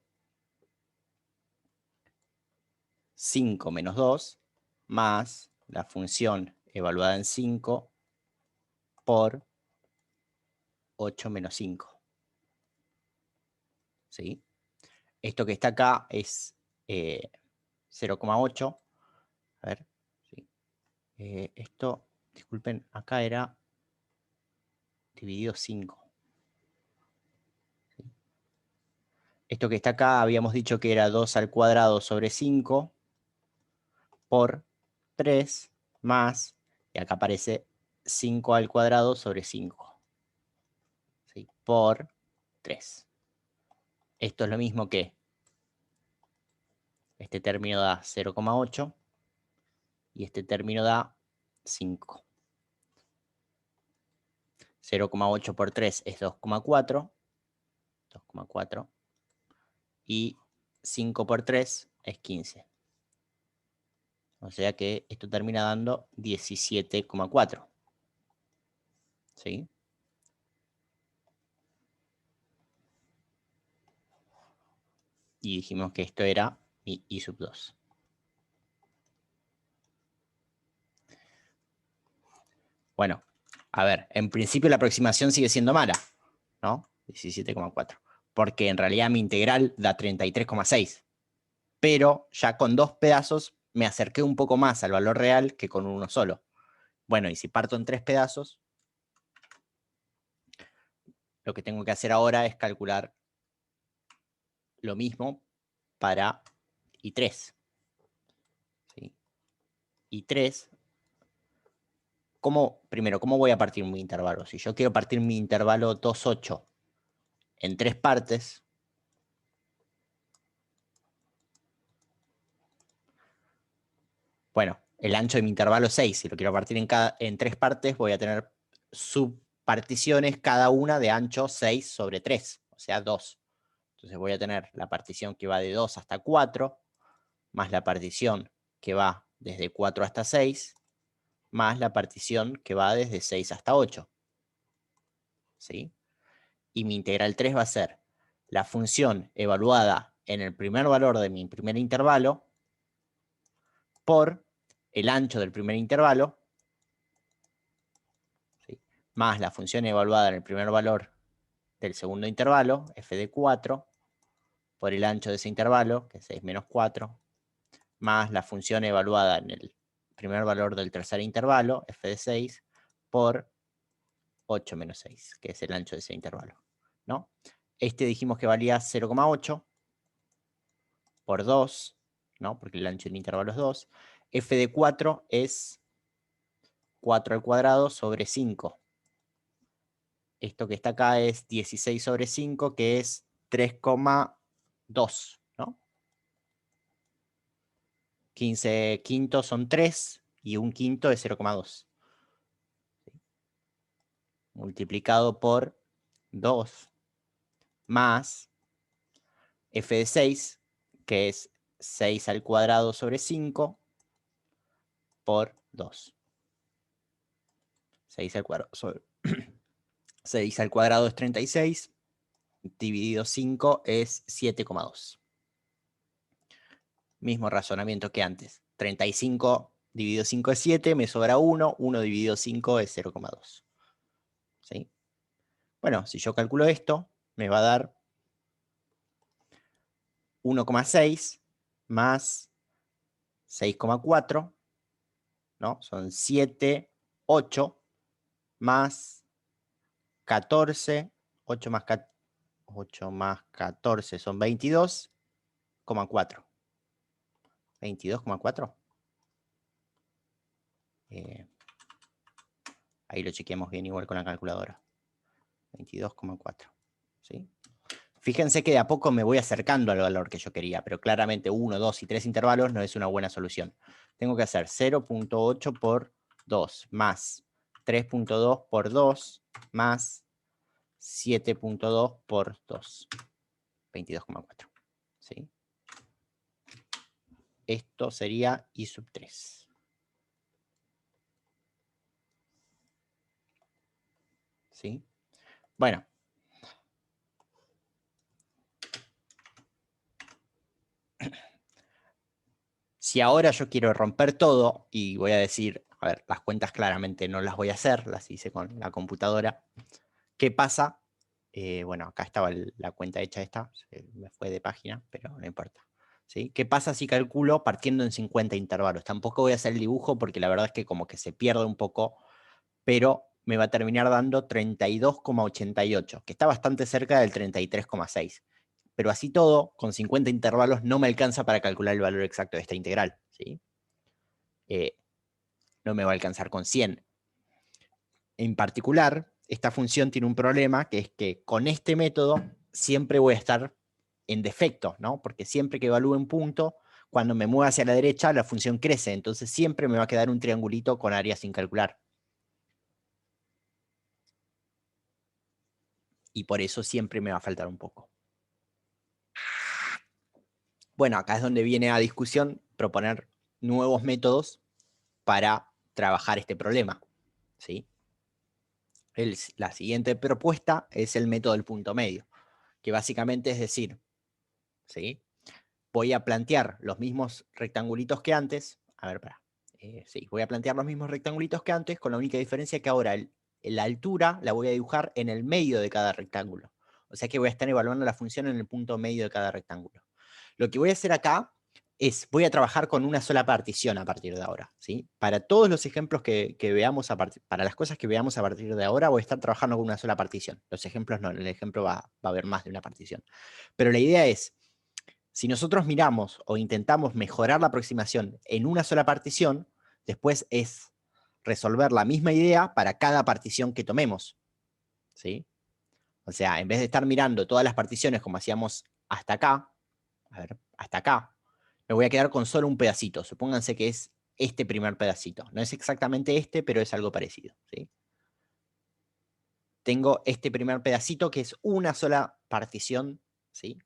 Speaker 1: 5 menos 2 más la función evaluada en 5 por 8 menos 5. ¿Sí? Esto que está acá es 0,8. A ver. ¿Sí? Esto, disculpen, acá era dividido 5. ¿Sí? Esto que está acá habíamos dicho que era 2 al cuadrado sobre 5 por 3 más, y acá aparece 5 al cuadrado sobre 5. ¿Sí? Por 3. Esto es lo mismo que este término da 0,8 y este término da 5. 0,8 por 3 es 2,4. 2,4. Y 5 por 3 es 15. O sea que esto termina dando 17,4. ¿Sí? Y dijimos que esto era mi i sub 2. Bueno, a ver, en principio la aproximación sigue siendo mala, ¿no? 17,4. Porque en realidad mi integral da 33,6. Pero ya con dos pedazos me acerqué un poco más al valor real que con uno solo. Bueno, y si parto en 3 pedazos, lo que tengo que hacer ahora es calcular lo mismo para I3. ¿Sí? I3 primero, ¿cómo voy a partir mi intervalo? Si yo quiero partir mi intervalo 2, 8 en 3 partes, bueno, el ancho de mi intervalo es 6. Si lo quiero partir en 3 partes, voy a tener subparticiones, cada una de ancho 6 sobre 3, o sea, 2. Entonces voy a tener la partición que va de 2 hasta 4, más la partición que va desde 4 hasta 6, más la partición que va desde 6 hasta 8. ¿Sí? Y mi integral 3 va a ser la función evaluada en el primer valor de mi primer intervalo por el ancho del primer intervalo, ¿sí? Más la función evaluada en el primer valor del segundo intervalo, f de 4, por el ancho de ese intervalo, que es 6 menos 4, más la función evaluada en el primer valor del tercer intervalo, f de 6, por 8 menos 6, que es el ancho de ese intervalo, ¿no? Este dijimos que valía 0,8 por 2, ¿no? Porque el ancho del intervalo es 2. F de 4 es 4 al cuadrado sobre 5. Esto que está acá es 16 sobre 5, que es 3,2, ¿no? 15 quintos son 3 y un quinto es 0,2. Multiplicado por 2 más f de 6, que es 6 al cuadrado sobre 5 por 2. 6 al cuadrado sobre 6 al cuadrado es 36, dividido 5 es 7,2. Mismo razonamiento que antes. 35 dividido 5 es 7, me sobra 1, 1 dividido 5 es 0,2. ¿Sí? Bueno, si yo calculo esto, me va a dar 1,6 más 6,4, ¿no? Son 7, 8, más 14, 8 más 14 son 22,4. 22,4. Ahí lo chequeamos bien igual con la calculadora. 22,4. ¿Sí? Fíjense que de a poco me voy acercando al valor que yo quería, pero claramente 1, 2 y 3 intervalos no es una buena solución. Tengo que hacer 0,8 por 2 más 3,2 por 2 más 7,2 por 2. 22,4. ¿Sí? Esto sería I sub 3. ¿Sí? Bueno. Si ahora yo quiero romper todo y voy a decir, a ver, las cuentas claramente no las voy a hacer, las hice con la computadora. ¿Qué pasa? Bueno, acá estaba la cuenta hecha esta, me fue de página, pero no importa. ¿Sí? ¿Qué pasa si calculo partiendo en 50 intervalos? Tampoco voy a hacer el dibujo porque la verdad es que como que se pierde un poco, pero me va a terminar dando 32,88, que está bastante cerca del 33,6. Pero así todo, con 50 intervalos no me alcanza para calcular el valor exacto de esta integral. ¿Sí? No me va a alcanzar con 100. En particular, esta función tiene un problema, que es que con este método siempre voy a estar en defecto, ¿no? Porque siempre que evalúe un punto, cuando me mueva hacia la derecha, la función crece. Entonces siempre me va a quedar un triangulito con área sin calcular. Y por eso siempre me va a faltar un poco. Bueno, acá es donde viene a discusión proponer nuevos métodos para trabajar este problema. ¿Sí? La siguiente propuesta es el método del punto medio, que básicamente es decir, ¿sí? Voy a plantear los mismos rectangulitos que antes. A ver, sí, voy a plantear los mismos rectangulitos que antes, con la única diferencia que ahora la altura la voy a dibujar en el medio de cada rectángulo. O sea que voy a estar evaluando la función en el punto medio de cada rectángulo. Lo que voy a hacer acá es, voy a trabajar con una sola partición a partir de ahora, ¿sí? Para todos los ejemplos que veamos, para las cosas que veamos a partir de ahora, voy a estar trabajando con una sola partición. Los ejemplos no, en el ejemplo va a haber más de una partición. Pero la idea es, si nosotros miramos o intentamos mejorar la aproximación en una sola partición, después es resolver la misma idea para cada partición que tomemos, ¿sí? O sea, en vez de estar mirando todas las particiones como hacíamos hasta acá, a ver, hasta acá, me voy a quedar con solo un pedacito. Supónganse que es este primer pedacito. No es exactamente este, pero es algo parecido, ¿sí? Tengo este primer pedacito que es una sola partición, ¿sí?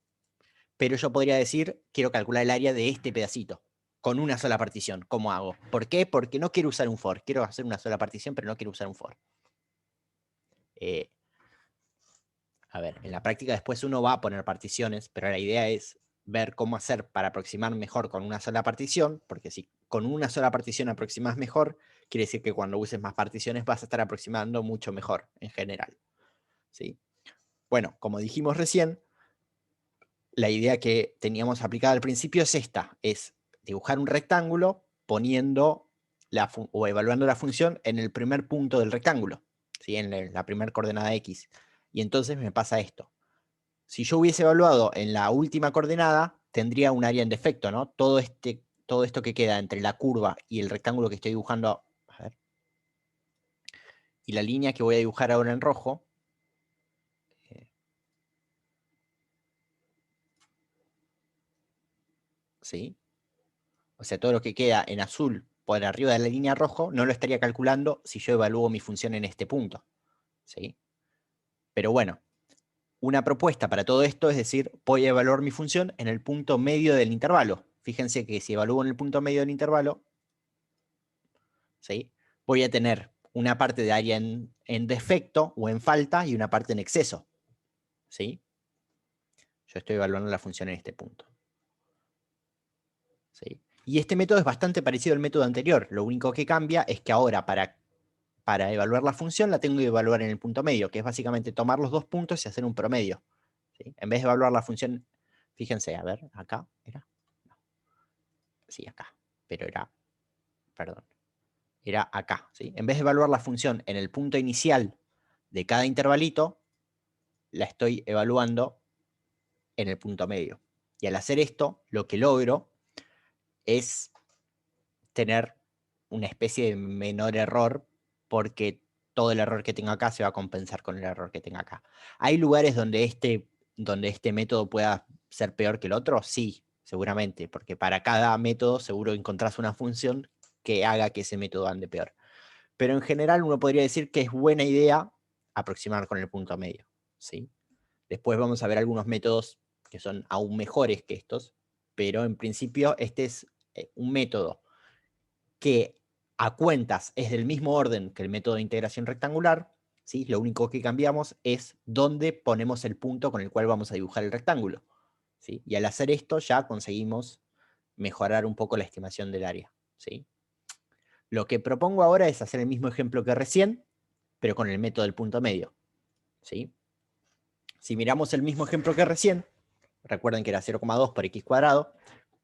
Speaker 1: Pero yo podría decir, quiero calcular el área de este pedacito, con una sola partición. ¿Cómo hago? ¿Por qué? Porque no quiero usar un for. Quiero hacer una sola partición, pero no quiero usar un for. A ver, en la práctica después uno va a poner particiones, pero la idea es ver cómo hacer para aproximar mejor con una sola partición, porque si con una sola partición aproximas mejor, quiere decir que cuando uses más particiones vas a estar aproximando mucho mejor en general, ¿sí? Bueno, como dijimos recién, la idea que teníamos aplicada al principio es esta, es dibujar un rectángulo poniendo o evaluando la función en el primer punto del rectángulo, ¿sí? En la primera coordenada X. Y entonces me pasa esto. Si yo hubiese evaluado en la última coordenada, tendría un área en defecto, ¿no? Todo esto que queda entre la curva y el rectángulo que estoy dibujando, a ver, y la línea que voy a dibujar ahora en rojo, ¿sí? O sea, todo lo que queda en azul por arriba de la línea rojo, no lo estaría calculando si yo evalúo mi función en este punto, ¿sí? Pero bueno, una propuesta para todo esto es decir, voy a evaluar mi función en el punto medio del intervalo. Fíjense que si evalúo en el punto medio del intervalo, ¿sí? Voy a tener una parte de área en defecto o en falta y una parte en exceso, ¿sí? Yo estoy evaluando la función en este punto, ¿sí? Y este método es bastante parecido al método anterior. Lo único que cambia es que ahora para evaluar la función la tengo que evaluar en el punto medio, que es básicamente tomar los dos puntos y hacer un promedio, ¿sí? En vez de evaluar la función, fíjense, a ver, acá, ¿era? No. Sí, acá, pero era, perdón, era acá, ¿sí? En vez de evaluar la función en el punto inicial de cada intervalito, la estoy evaluando en el punto medio. Y al hacer esto, lo que logro es tener una especie de menor error, porque todo el error que tengo acá se va a compensar con el error que tengo acá. ¿Hay lugares donde este método pueda ser peor que el otro? Sí, seguramente, porque para cada método seguro encontrás una función que haga que ese método ande peor. Pero en general uno podría decir que es buena idea aproximar con el punto medio, ¿sí? Después vamos a ver algunos métodos que son aún mejores que estos, pero en principio este es un método que a cuentas es del mismo orden que el método de integración rectangular, ¿sí? Lo único que cambiamos es dónde ponemos el punto con el cual vamos a dibujar el rectángulo, ¿sí? Y al hacer esto ya conseguimos mejorar un poco la estimación del área, ¿sí? Lo que propongo ahora es hacer el mismo ejemplo que recién, pero con el método del punto medio, ¿sí? Si miramos el mismo ejemplo que recién, recuerden que era 0,2 por x cuadrado,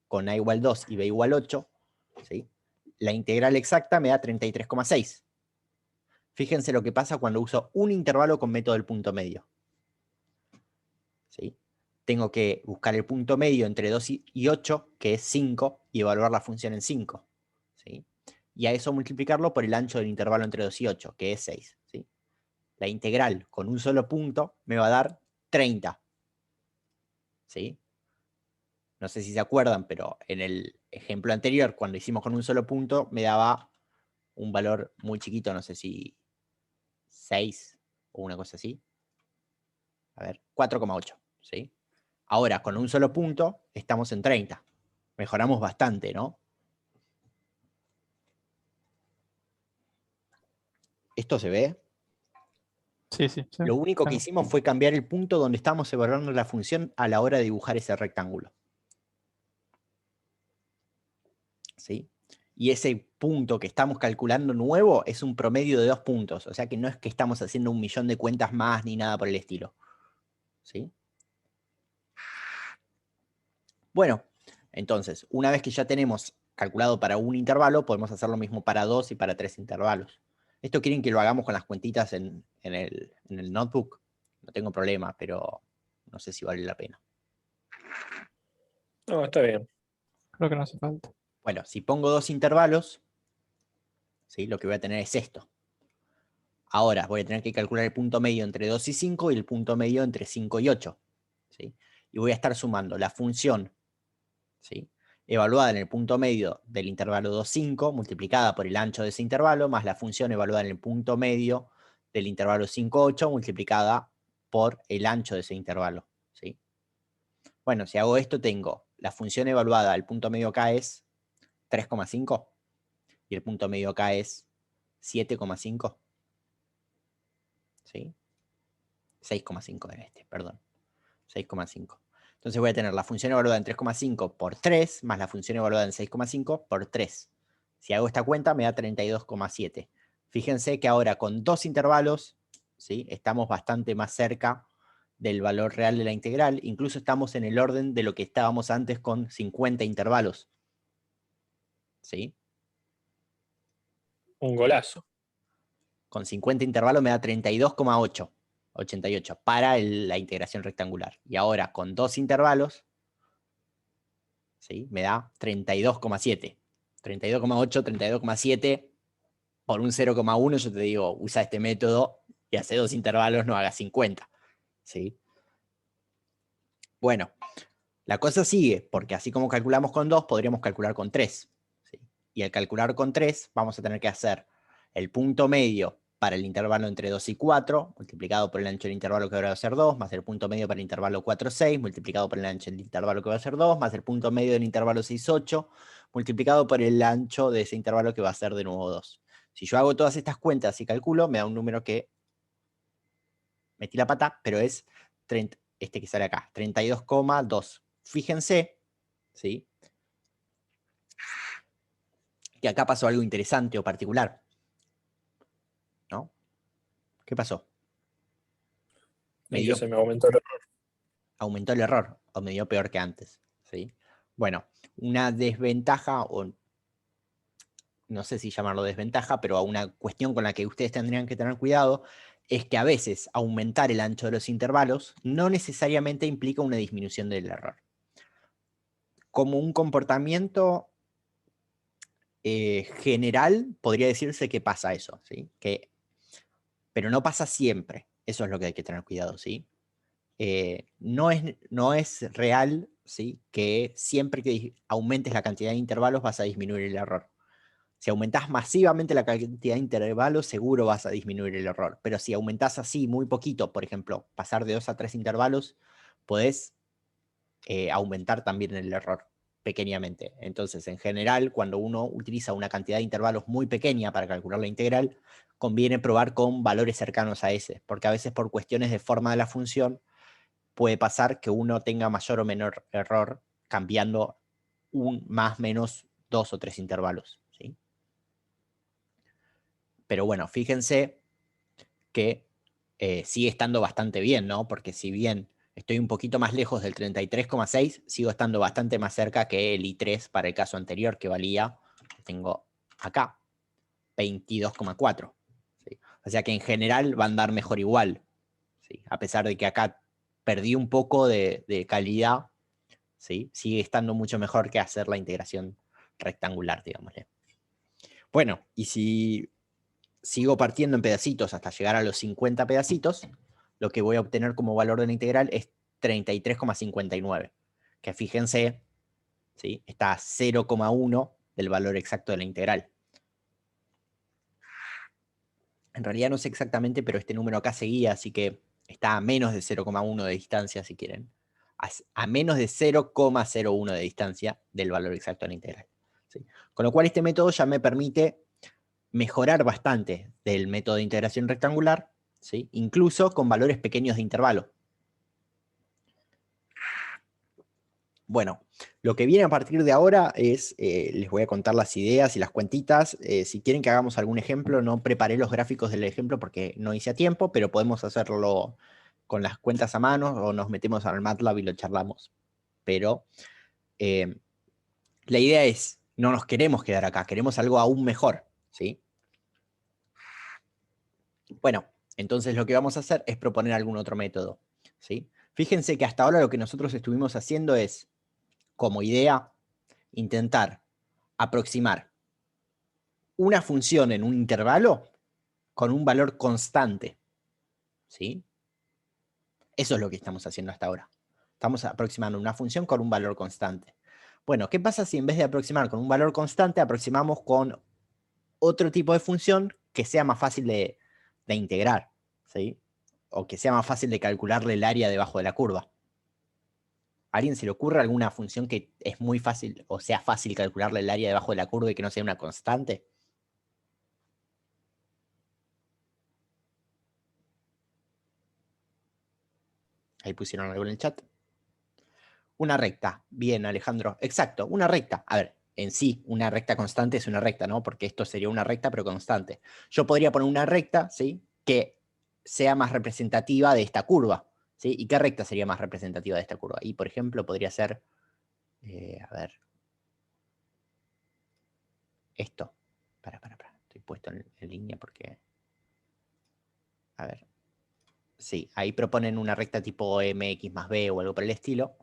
Speaker 1: con a igual 2 y b igual 8, ¿sí? La integral exacta me da 33,6. Fíjense lo que pasa cuando uso un intervalo con método del punto medio, ¿sí? Tengo que buscar el punto medio entre 2 y 8, que es 5, y evaluar la función en 5, ¿sí? Y a eso multiplicarlo por el ancho del intervalo entre 2 y 8, que es 6, ¿sí? La integral con un solo punto me va a dar 30, ¿sí? No sé si se acuerdan, pero en el ejemplo anterior, cuando hicimos con un solo punto, me daba un valor muy chiquito, no sé si 6 o una cosa así. A ver, 4,8, ¿sí? Ahora, con un solo punto, estamos en 30. Mejoramos bastante, ¿no? ¿Esto se ve?
Speaker 5: Sí, sí.
Speaker 1: Lo único que hicimos fue cambiar el punto donde estamos evaluando la función a la hora de dibujar ese rectángulo, ¿sí? Y ese punto que estamos calculando nuevo es un promedio de 2 puntos, o sea que no es que estamos haciendo 1.000.000 de cuentas más ni nada por el estilo, ¿sí? Bueno, entonces, una vez que ya tenemos calculado para un intervalo, podemos hacer lo mismo para 2 y para 3 intervalos. ¿Esto quieren que lo hagamos con las cuentitas en el notebook? No tengo problema, pero no sé si vale la pena.
Speaker 2: No, está bien.
Speaker 5: Creo que no hace falta.
Speaker 1: Bueno, si pongo 2 intervalos, ¿sí? Lo que voy a tener es esto. Ahora voy a tener que calcular el punto medio entre 2 y 5 y el punto medio entre 5 y 8. ¿Sí? Y voy a estar sumando la función, ¿sí?, evaluada en el punto medio del intervalo 2, 5, multiplicada por el ancho de ese intervalo, más la función evaluada en el punto medio del intervalo 5, 8, multiplicada por el ancho de ese intervalo. ¿Sí? Bueno, si hago esto, tengo la función evaluada, el punto medio acá es 3,5 y el punto medio acá es 7,5. ¿Sí? 6,5 en este, perdón. 6,5. Entonces voy a tener la función evaluada en 3,5 por 3, más la función evaluada en 6,5 por 3. Si hago esta cuenta me da 32,7. Fíjense que ahora con dos intervalos, ¿sí?, estamos bastante más cerca del valor real de la integral. Incluso estamos en el orden de lo que estábamos antes con 50 intervalos. ¿Sí?
Speaker 2: Un golazo.
Speaker 1: Con 50 intervalos me da 32,8. 88 para la integración rectangular. Y ahora con dos intervalos, ¿sí?, me da 32,7. 32,8, 32,7 por un 0,1, yo te digo, usa este método y hace dos intervalos, no haga 50. ¿Sí? Bueno, la cosa sigue, porque así como calculamos con 2, podríamos calcular con 3. ¿Sí? Y al calcular con 3, vamos a tener que hacer el punto medio para el intervalo entre 2 y 4, multiplicado por el ancho del intervalo que ahora va a ser 2, más el punto medio para el intervalo 4, 6, multiplicado por el ancho del intervalo que va a ser 2, más el punto medio del intervalo 6, 8, multiplicado por el ancho de ese intervalo que va a ser de nuevo 2. Si yo hago todas estas cuentas y calculo, me da un número que metí la pata, pero es 30, este que sale acá, 32,2. Fíjense, ¿sí?, que acá pasó algo interesante o particular. ¿No? ¿Qué pasó?
Speaker 2: Se me aumentó el error.
Speaker 1: Aumentó el error, o me dio peor que antes. ¿Sí? Bueno, una desventaja, o no sé si llamarlo desventaja, pero una cuestión con la que ustedes tendrían que tener cuidado, es que a veces aumentar el ancho de los intervalos no necesariamente implica una disminución del error. Como un comportamiento general, podría decirse que pasa eso, ¿sí? Pero no pasa siempre. Eso es lo que hay que tener cuidado, ¿sí? No es real, ¿sí?, que siempre que aumentes la cantidad de intervalos vas a disminuir el error. Si aumentás masivamente la cantidad de intervalos, seguro vas a disminuir el error. Pero si aumentás así muy poquito, por ejemplo, pasar de 2 a 3 intervalos, podés aumentar también el error pequeñamente. Entonces, en general, cuando uno utiliza una cantidad de intervalos muy pequeña para calcular la integral, conviene probar con valores cercanos a ese, porque a veces por cuestiones de forma de la función, puede pasar que uno tenga mayor o menor error cambiando más menos 2 o 3 intervalos. ¿Sí? Pero bueno, fíjense que sigue estando bastante bien, ¿no? Porque si bien estoy un poquito más lejos del 33,6, sigo estando bastante más cerca que el I3 para el caso anterior, que valía, tengo acá, 22,4. ¿Sí? O sea que en general va a andar mejor igual. ¿Sí? A pesar de que acá perdí un poco de calidad, ¿sí?, sigue estando mucho mejor que hacer la integración rectangular, digámosle. Bueno, y si sigo partiendo en pedacitos hasta llegar a los 50 pedacitos, lo que voy a obtener como valor de la integral es 33,59, que fíjense, ¿sí?, está a 0,1 del valor exacto de la integral. En realidad no sé exactamente, pero este número acá seguía, así que está a menos de 0,1 de distancia, si quieren. A menos de 0,01 de distancia del valor exacto de la integral. ¿Sí? Con lo cual este método ya me permite mejorar bastante del método de integración rectangular, ¿sí?, incluso con valores pequeños de intervalo. Bueno, lo que viene a partir de ahora es, les voy a contar las ideas y las cuentitas. Si quieren que hagamos algún ejemplo, no preparé los gráficos del ejemplo porque no hice a tiempo, pero podemos hacerlo con las cuentas a mano o nos metemos al MATLAB y lo charlamos. Pero la idea es, no nos queremos quedar acá, queremos algo aún mejor, ¿sí? Bueno, entonces lo que vamos a hacer es proponer algún otro método, ¿sí? Fíjense que hasta ahora lo que nosotros estuvimos haciendo es, como idea, intentar aproximar una función en un intervalo con un valor constante. ¿Sí? Eso es lo que estamos haciendo hasta ahora. Estamos aproximando una función con un valor constante. Bueno, ¿qué pasa si en vez de aproximar con un valor constante, aproximamos con otro tipo de función que sea más fácil de integrar? ¿Sí? O que sea más fácil de calcularle el área debajo de la curva. ¿A alguien se le ocurre alguna función que es muy fácil, o sea fácil calcularle el área debajo de la curva y que no sea una constante? Ahí pusieron algo en el chat. Una recta. Bien, Alejandro. Exacto, una recta. A ver, en sí, una recta constante es una recta, ¿no? Porque esto sería una recta, pero constante. Yo podría poner una recta, ¿sí? Que sea más representativa de esta curva, ¿sí? ¿Y qué recta sería más representativa de esta curva? Y, por ejemplo, podría ser, a ver, esto. Para. Estoy puesto en línea porque... A ver. Sí, ahí proponen una recta tipo mx más b o algo por el estilo.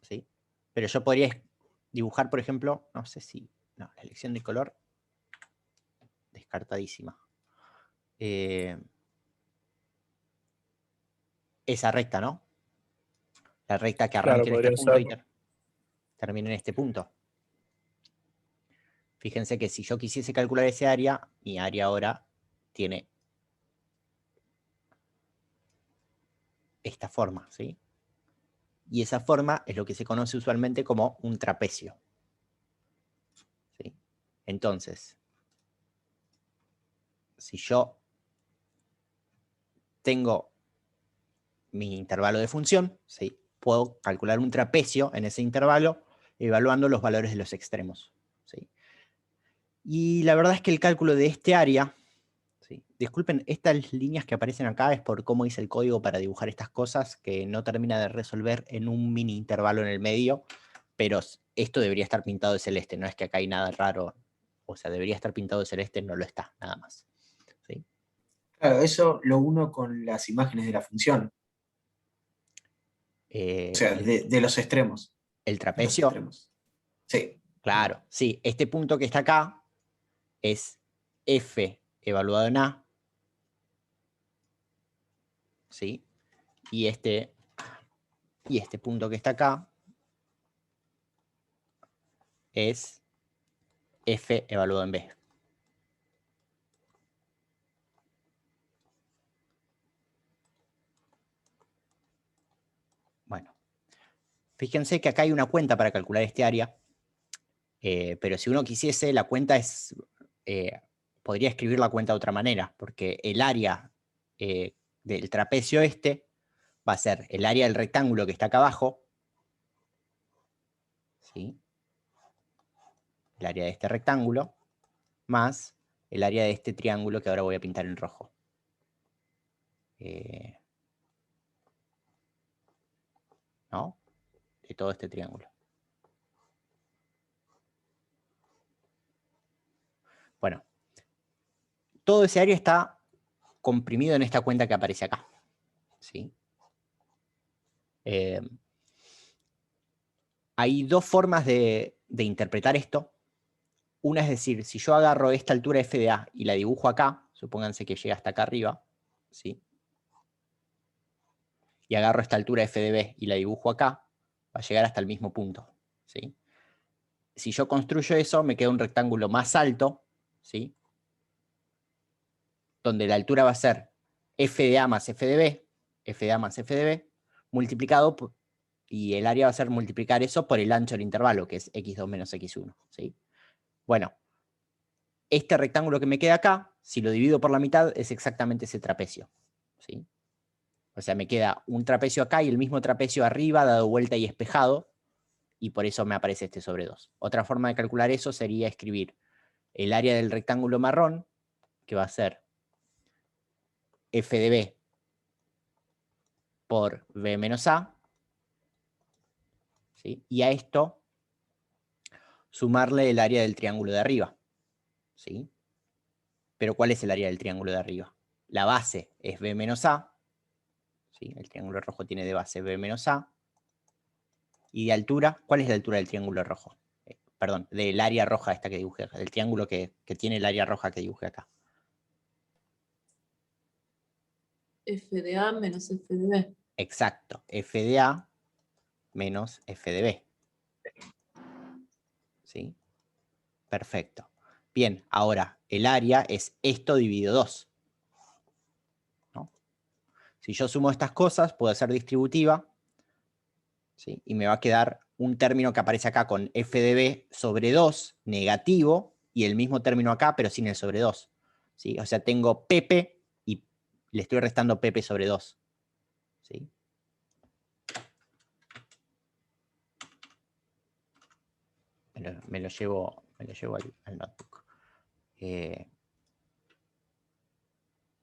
Speaker 1: ¿Sí? Pero yo podría dibujar, por ejemplo, no sé si... No, la elección de color, descartadísima. Esa recta, ¿no? La recta que arranca en este
Speaker 2: podría
Speaker 1: punto y
Speaker 2: ser.
Speaker 1: termina en este punto. Fíjense que si yo quisiese calcular ese área, mi área ahora tiene esta forma, ¿sí? Y esa forma es lo que se conoce usualmente como un trapecio. ¿Sí? Entonces, si yo tengo mi intervalo de función, ¿sí? Puedo calcular un trapecio en ese intervalo evaluando los valores de los extremos. ¿Sí? Y la verdad es que el cálculo de este área, ¿sí? Disculpen, estas líneas que aparecen acá es por cómo hice el código para dibujar estas cosas, que no termina de resolver en un mini intervalo en el medio, pero esto debería estar pintado de celeste, no es que acá hay nada raro, o sea, debería estar pintado de celeste, no lo está, nada más. ¿Sí?
Speaker 4: Claro, eso lo uno con las imágenes de la función. O sea, de los extremos.
Speaker 1: El
Speaker 4: De los
Speaker 1: trapecio,
Speaker 4: extremos. Sí.
Speaker 1: claro, sí, este punto que está acá es f evaluado en a, ¿sí? Y este punto que está acá es f evaluado en b. Bueno, fíjense que acá hay una cuenta para calcular este área, pero si uno quisiese, la cuenta es... podría escribir la cuenta de otra manera, porque el área del trapecio este va a ser el área del rectángulo que está acá abajo, ¿sí? El área de este rectángulo, más el área de este triángulo que ahora voy a pintar en rojo. ¿No? De todo este triángulo. Bueno, todo ese área está comprimido en esta cuenta que aparece acá. ¿Sí? Hay dos formas de interpretar esto. Una es decir, si yo agarro esta altura f de a y la dibujo acá, supónganse que llega hasta acá arriba, ¿sí? Y agarro esta altura f de b y la dibujo acá, va a llegar hasta el mismo punto, ¿sí? Si yo construyo eso, me queda un rectángulo más alto, ¿sí? Donde la altura va a ser f de a más f de b, f de a más f de b, multiplicado por, y el área va a ser multiplicar eso por el ancho del intervalo, que es x2 menos x1, ¿sí? Bueno, este rectángulo que me queda acá, si lo divido por la mitad, es exactamente ese trapecio, ¿sí? O sea, me queda un trapecio acá y el mismo trapecio arriba, dado vuelta y espejado, y por eso me aparece este sobre 2. Otra forma de calcular eso sería escribir el área del rectángulo marrón, que va a ser f de b por b menos a, ¿sí? Y a esto sumarle el área del triángulo de arriba, ¿sí? Pero ¿cuál es el área del triángulo de arriba? La base es b menos a, ¿sí? El triángulo rojo tiene de base b menos a, y de altura, ¿cuál es la altura del triángulo rojo? perdón, del área roja esta que dibujé acá, del triángulo que tiene el área roja que dibujé acá.
Speaker 6: F de A menos F de B.
Speaker 1: Exacto, F de A menos F de B. ¿Sí? Perfecto. Bien, ahora el área es esto dividido 2. ¿No? Si yo sumo estas cosas, puedo hacer distributiva, ¿sí? Y me va a quedar un término que aparece acá con F de B sobre 2, negativo, y el mismo término acá, pero sin el sobre 2. ¿Sí? O sea, tengo PP y le estoy restando PP sobre 2. ¿Sí? Me lo llevo al notebook.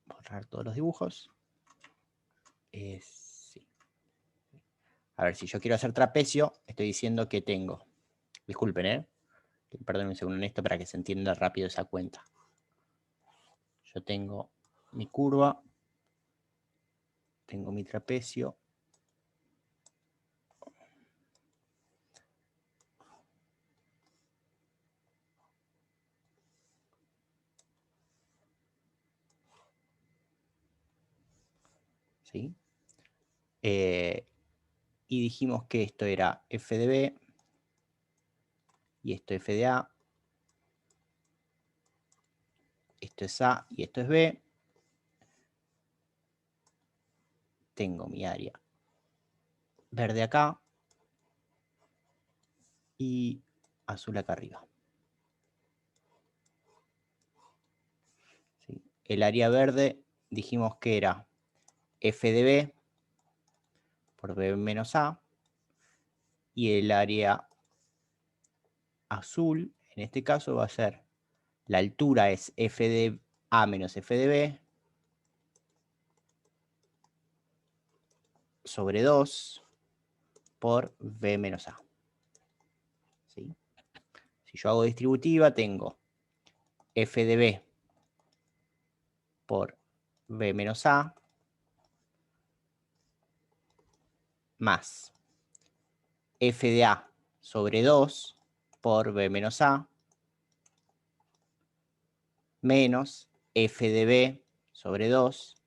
Speaker 1: Borrar todos los dibujos. Sí. A ver, si yo quiero hacer trapecio, estoy diciendo que tengo... Disculpen, perdón un segundo en esto para que se entienda rápido esa cuenta. Yo tengo mi curva, tengo mi trapecio. ¿Sí? Y dijimos que esto era F de B y esto F de A. Esto es A y esto es B. Tengo mi área verde acá y azul acá arriba. ¿Sí? El área verde dijimos que era F de B por B menos A, y el área azul, en este caso, va a ser, la altura es F de A menos F de B sobre 2 por B menos A. ¿Sí? Si yo hago distributiva, tengo F de B por B menos A más F de A sobre 2 por B menos A menos F de B sobre 2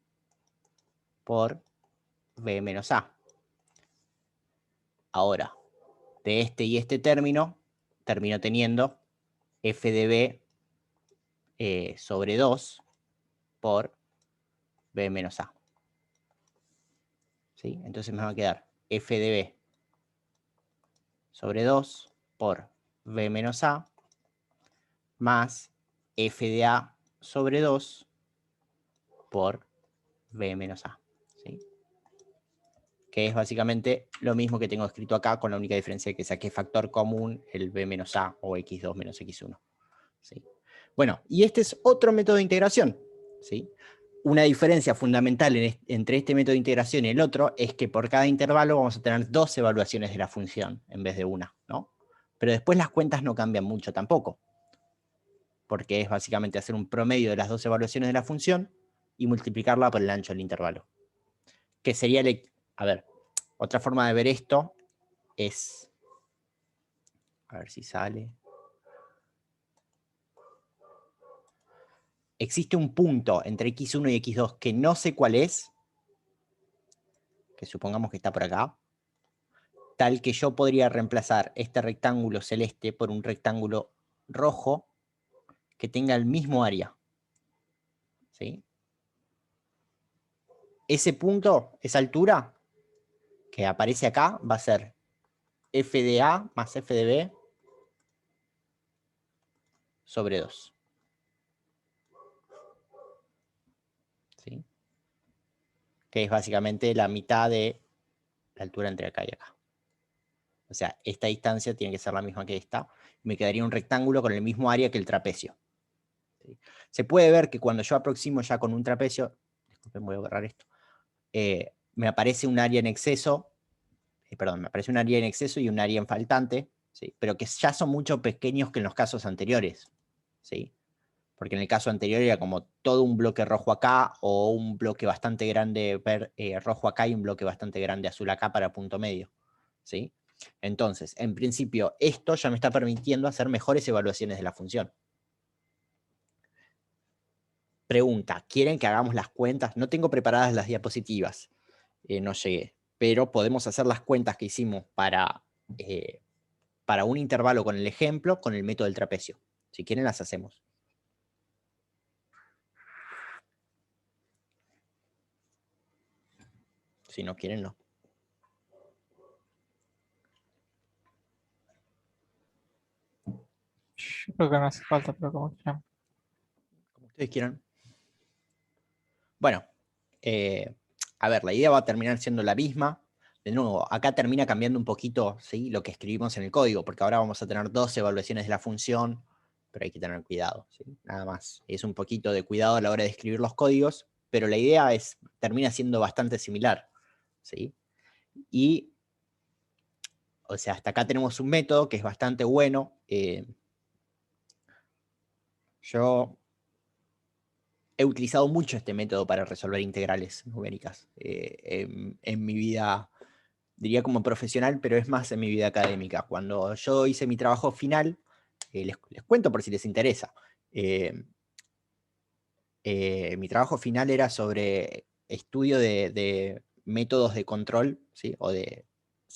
Speaker 1: por B menos A. Ahora, de este y este término, termino teniendo F de B sobre 2 por B menos A. ¿Sí? Entonces me va a quedar F de B sobre 2 por B menos A más F de A sobre 2 por B menos A. ¿Sí? Que es básicamente lo mismo que tengo escrito acá, con la única diferencia de que saqué factor común el B menos A o X2 menos X1. ¿Sí? Bueno, y este es otro método de integración. ¿Sí? Una diferencia fundamental entre este método de integración y el otro es que por cada intervalo vamos a tener 2 evaluaciones de la función en vez de una, ¿no? Pero después las cuentas no cambian mucho tampoco, porque es básicamente hacer un promedio de las 2 evaluaciones de la función y multiplicarla por el ancho del intervalo. Que sería, a ver, otra forma de ver esto es, a ver si sale. Existe un punto entre X1 y X2 que no sé cuál es, que supongamos que está por acá, tal que yo podría reemplazar este rectángulo celeste por un rectángulo rojo que tenga el mismo área. ¿Sí? Ese punto, esa altura que aparece acá, va a ser F de A más F de B sobre 2. ¿Sí? Que es básicamente la mitad de la altura entre acá y acá. O sea, esta distancia tiene que ser la misma que esta. Me quedaría un rectángulo con el mismo área que el trapecio. ¿Sí? Se puede ver que cuando yo aproximo ya con un trapecio, disculpen, voy a borrar esto, me aparece un área en exceso, me aparece un área en exceso y un área en faltante, ¿sí? Pero que ya son mucho pequeños que en los casos anteriores. ¿Sí? Porque en el caso anterior era como todo un bloque rojo acá, o un bloque bastante grande rojo acá y un bloque bastante grande azul acá para punto medio. ¿Sí? Entonces, en principio, esto ya me está permitiendo hacer mejores evaluaciones de la función. Pregunta, ¿quieren que hagamos las cuentas? No tengo preparadas las diapositivas, no llegué, pero podemos hacer las cuentas que hicimos para un intervalo con el ejemplo, con el método del trapecio. Si quieren, las hacemos. Si no quieren, no.
Speaker 5: Yo creo que no hace falta, pero como quieran.
Speaker 1: Como ustedes quieran. Bueno, a ver, la idea va a terminar siendo la misma. De nuevo, acá termina cambiando un poquito, ¿sí?, lo que escribimos en el código, porque ahora vamos a tener 2 evaluaciones de la función, pero hay que tener cuidado, ¿sí? Nada más. Es un poquito de cuidado a la hora de escribir los códigos, pero la idea termina siendo bastante similar, ¿sí? Y, o sea, hasta acá tenemos un método que es bastante bueno. Yo he utilizado mucho este método para resolver integrales numéricas en mi vida, diría como profesional, pero es más en mi vida académica. Cuando yo hice mi trabajo final, les cuento por si les interesa. Mi trabajo final era sobre estudio de métodos de control, ¿sí?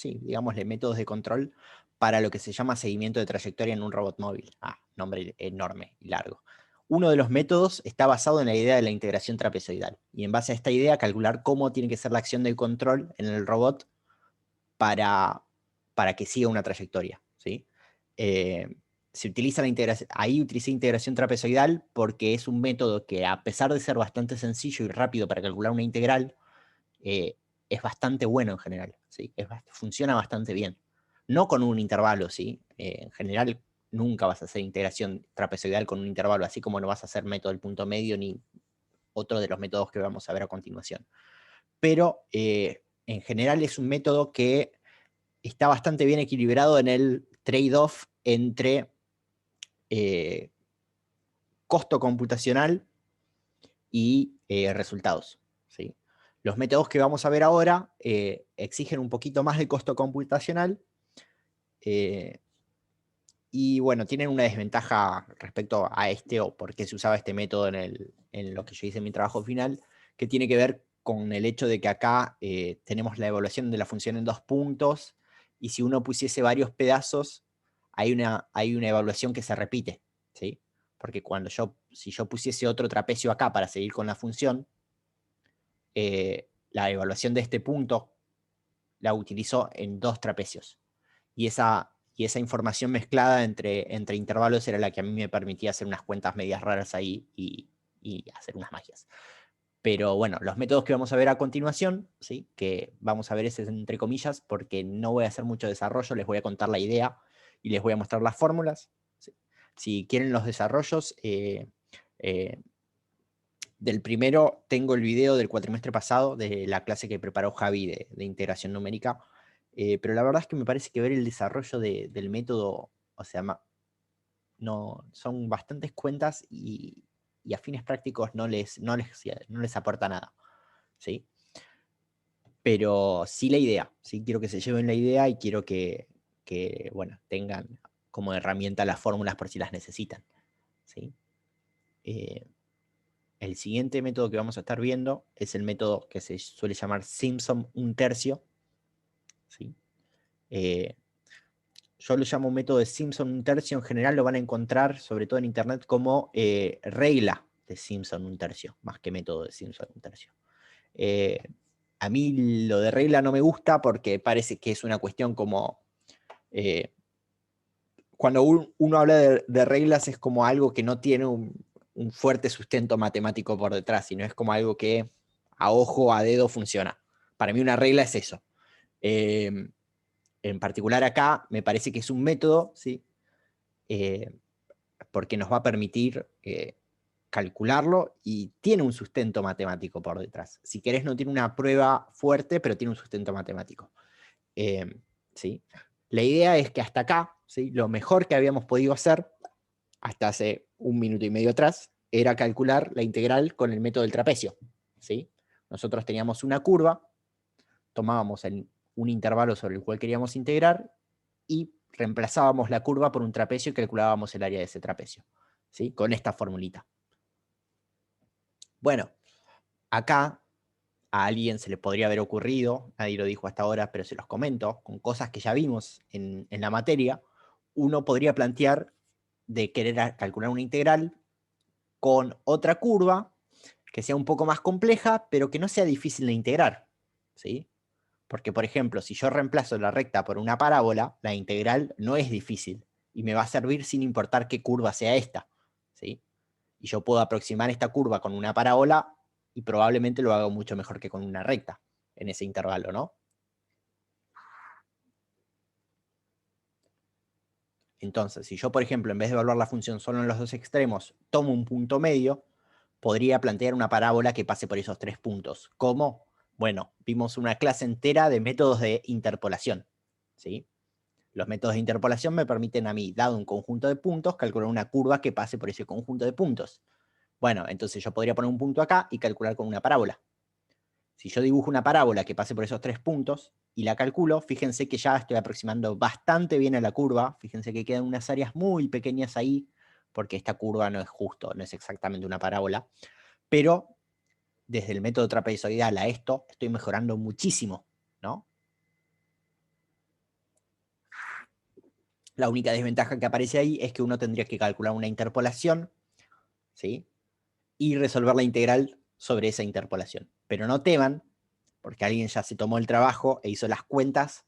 Speaker 1: Digámosle métodos de control para lo que se llama seguimiento de trayectoria en un robot móvil. Nombre enorme y largo. Uno de los métodos está basado en la idea de la integración trapezoidal, y en base a esta idea calcular cómo tiene que ser la acción de control en el robot para que siga una trayectoria, ¿sí? Se utiliza la integración, ahí utilicé integración trapezoidal porque es un método que, a pesar de ser bastante sencillo y rápido para calcular una integral, es bastante bueno en general, ¿sí? Funciona bastante bien. No con un intervalo, ¿sí? En general nunca vas a hacer integración trapezoidal con un intervalo, así como no vas a hacer método del punto medio ni otro de los métodos que vamos a ver a continuación. Pero en general es un método que está bastante bien equilibrado en el trade-off entre costo computacional y resultados, ¿sí? Los métodos que vamos a ver ahora exigen un poquito más de costo computacional y, bueno, tienen una desventaja respecto a o por qué se usaba este método en lo que yo hice en mi trabajo final, que tiene que ver con el hecho de que acá tenemos la evaluación de la función en 2 puntos, y si uno pusiese varios pedazos, hay una evaluación que se repite, ¿sí? Porque si yo pusiese otro trapecio acá para seguir con la función, la evaluación de este punto la utilizo en 2 trapecios. Y esa información mezclada entre intervalos era la que a mí me permitía hacer unas cuentas medias raras ahí y hacer unas magias. Pero bueno, los métodos que vamos a ver a continuación, ¿sí?, que vamos a ver ese entre comillas, porque no voy a hacer mucho desarrollo, les voy a contar la idea y les voy a mostrar las fórmulas, ¿sí? Si quieren los desarrollos, del primero tengo el video del cuatrimestre pasado, de la clase que preparó Javi de integración numérica, pero la verdad es que me parece que ver el desarrollo del método, o sea, no, son bastantes cuentas y a fines prácticos no les aporta nada, ¿sí? Pero sí la idea, ¿sí? Quiero que se lleven la idea y quiero que bueno, tengan como herramienta las fórmulas por si las necesitan, ¿sí? El siguiente método que vamos a estar viendo es el método que se suele llamar Simpson 1/3, ¿sí? Yo lo llamo método de Simpson 1/3, en general lo van a encontrar, sobre todo en internet, como regla de Simpson 1/3, más que método de Simpson 1/3. A mí lo de regla no me gusta porque parece que es una cuestión como... cuando uno habla de reglas es como algo que no tiene un fuerte sustento matemático por detrás, sino es como algo que a ojo, a dedo funciona. Para mí una regla es eso. En particular acá me parece que es un método, ¿sí? Porque nos va a permitir calcularlo y tiene un sustento matemático por detrás. Si querés, no tiene una prueba fuerte, pero tiene un sustento matemático. ¿Sí? La idea es que hasta acá, ¿sí?, lo mejor que habíamos podido hacer, hasta hace 1 minuto y medio atrás, era calcular la integral con el método del trapecio, ¿sí? Nosotros teníamos una curva, tomábamos un intervalo sobre el cual queríamos integrar y reemplazábamos la curva por un trapecio y calculábamos el área de ese trapecio, ¿sí? Con esta formulita. Bueno, acá a alguien se le podría haber ocurrido, nadie lo dijo hasta ahora, pero se los comento, con cosas que ya vimos en la materia, uno podría plantear de querer calcular una integral con otra curva que sea un poco más compleja, pero que no sea difícil de integrar, ¿sí? Porque, por ejemplo, si yo reemplazo la recta por una parábola, la integral no es difícil y me va a servir sin importar qué curva sea esta, ¿sí? Y yo puedo aproximar esta curva con una parábola y probablemente lo haga mucho mejor que con una recta en ese intervalo, ¿no? Entonces, si yo, por ejemplo, en vez de evaluar la función solo en los dos extremos, tomo un punto medio, podría plantear una parábola que pase por esos 3 puntos. ¿Cómo? Bueno, vimos una clase entera de métodos de interpolación, ¿sí? Los métodos de interpolación me permiten a mí, dado un conjunto de puntos, calcular una curva que pase por ese conjunto de puntos. Bueno, entonces yo podría poner un punto acá y calcular con una parábola. Si yo dibujo una parábola que pase por esos 3 puntos y la calculo, fíjense que ya estoy aproximando bastante bien a la curva, fíjense que quedan unas áreas muy pequeñas ahí, porque esta curva no es justo, no es exactamente una parábola, pero desde el método trapezoidal a esto estoy mejorando muchísimo, ¿no? La única desventaja que aparece ahí es que uno tendría que calcular una interpolación, ¿sí? Y resolver la integral sobre esa interpolación. Pero no teman, porque alguien ya se tomó el trabajo e hizo las cuentas